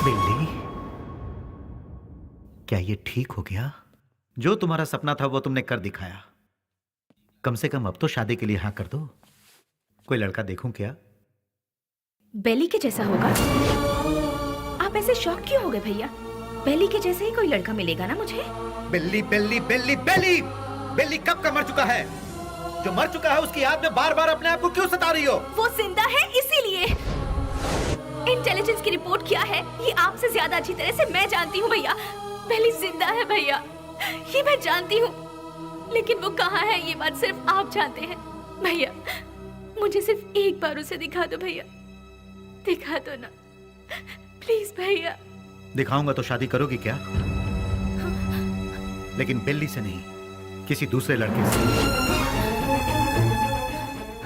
बिल्ली, क्या ये ठीक हो गया? जो तुम्हारा सपना था वो तुमने कर दिखाया। कम से कम अब तो शादी के लिए हाँ कर दो। कोई लड़का देखूं क्या? बेली के जैसा होगा? आप ऐसे शॉक क्यों हो गए भैया? बेली के जैसे ही कोई लड़का मिलेगा ना मुझे। बिल्ली बिल्ली बिल्ली बिल्ली बिल्ली कब का मर चुका है? जो मर चुका है उसकी याद में बार बार अपने आप को क्यों सता रही हो? वो जिंदा है इसीलिए। इंटेलिजेंस की रिपोर्ट क्या है ये आपसे ज्यादा अच्छी तरह से मैं जानती हूँ भैया। बेली जिंदा है भैया, ये मैं जानती हूँ, लेकिन वो कहाँ है ये बात सिर्फ आप जानते हैं। भैया मुझे सिर्फ एक बार उसे दिखा दो भैया, दिखा दो ना प्लीज भैया। दिखाऊंगा तो शादी करोगी क्या? लेकिन बिल्ली से नहीं, किसी दूसरे लड़के से।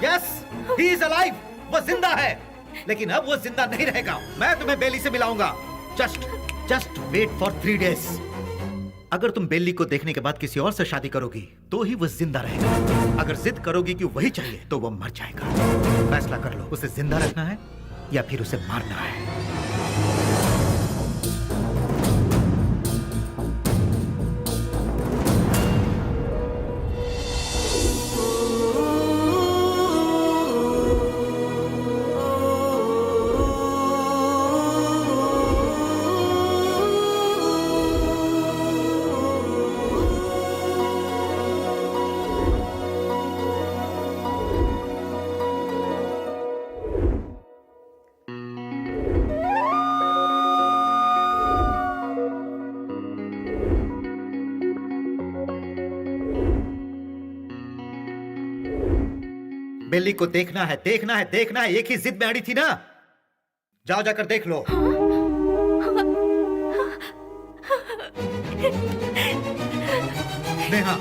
यस, ही इज अलाइव, वो जिंदा है, लेकिन अब वो जिंदा नहीं रहेगा। मैं तुम्हें बेली से मिलाऊंगा। Just wait for 3 days। अगर तुम बेली को देखने के बाद किसी और से शादी करोगी तो ही वो जिंदा रहेगा। अगर जिद करोगी कि वही चाहिए तो वो मर जाएगा। फैसला कर लो, उसे जिंदा रखना है या फिर उसे मारना है। बिल्ली को देखना है, देखना है, देखना है। एक ही जिद में अड़ी थी ना। जाओ जाकर देख लो। नेहा,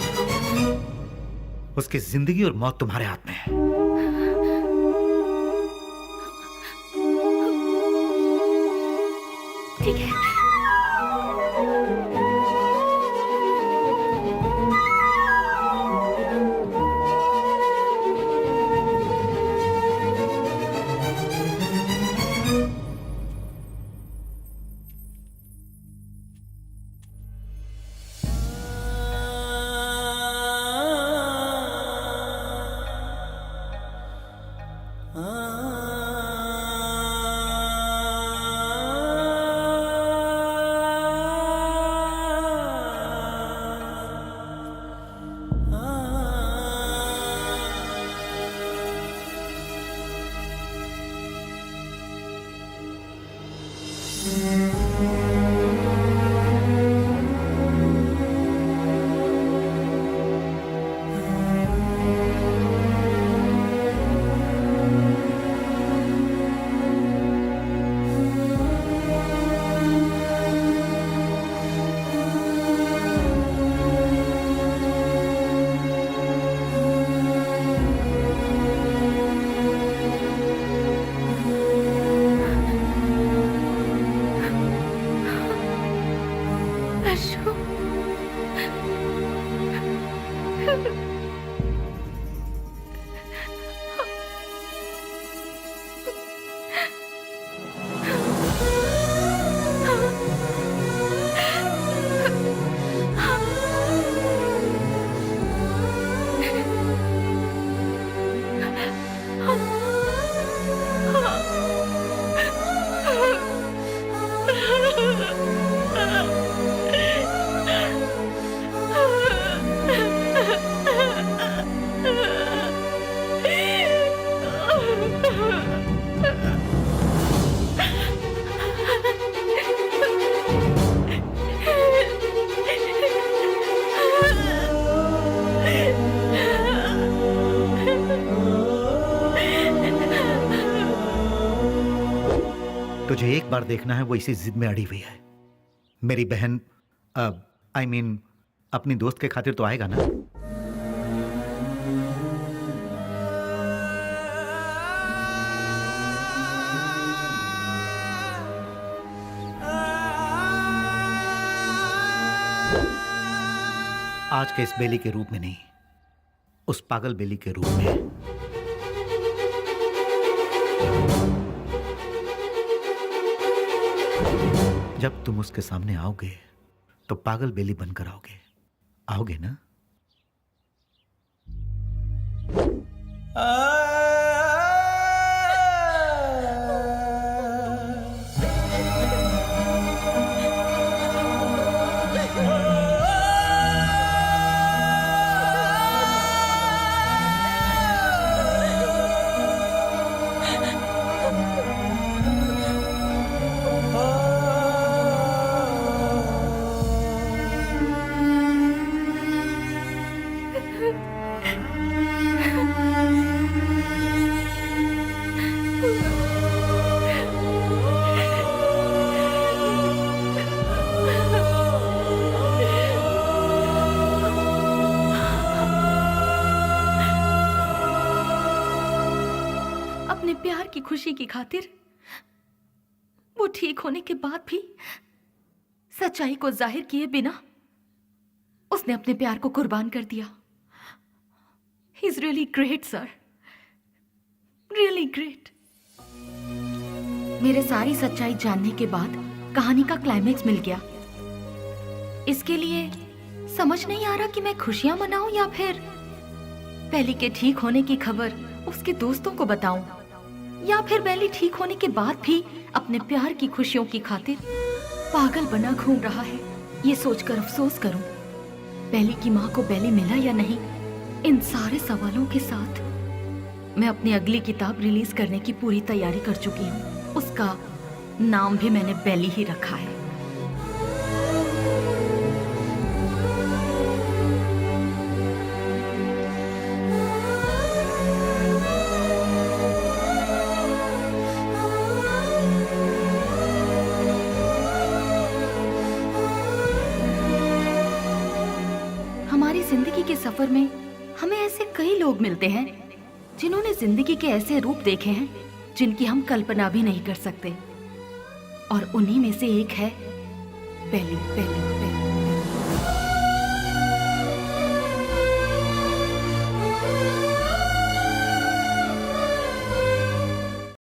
उसकी जिंदगी और मौत तुम्हारे हाथ में है। ठीक है। तुझे एक बार देखना है, वो इसी जिद में अड़ी हुई है। मेरी बहन आई मीन अपनी दोस्त के खातिर तो आएगा ना? आज के इस बेली के रूप में नहीं, उस पागल बेली के रूप में। जब तुम उसके सामने आओगे तो पागल बेली बनकर आओगे, आओगे ना? अपने प्यार की खुशी की खातिर वो ठीक होने के बाद भी सच्चाई को जाहिर किए बिना उसने अपने प्यार को कुर्बान कर दिया। He is really great sir, really great. मेरे सारी सच्चाई जानने के बाद कहानी का क्लाइमेक्स मिल गया। इसके लिए समझ नहीं आ रहा कि मैं खुशियां मनाऊं या फिर बेली के ठीक होने की खबर उसके दोस्तों को बताऊं, या फिर बेली ठीक होने के बाद भी अपने प्यार की खुशियों की खातिर पागल बना घूम रहा है। ये सोचकर अफसोस करूं बेली की माँ को बेली मिला या नहीं। इन सारे सवालों के साथ मैं अपनी अगली किताब रिलीज करने की पूरी तैयारी कर चुकी हूँ। उसका नाम भी मैंने बेली ही रखा है। हमारी जिंदगी के सफर में हमें ऐसे कई लोग मिलते हैं जिन्होंने जिंदगी के ऐसे रूप देखे हैं जिनकी हम कल्पना भी नहीं कर सकते, और उन्हीं में से एक है बेली।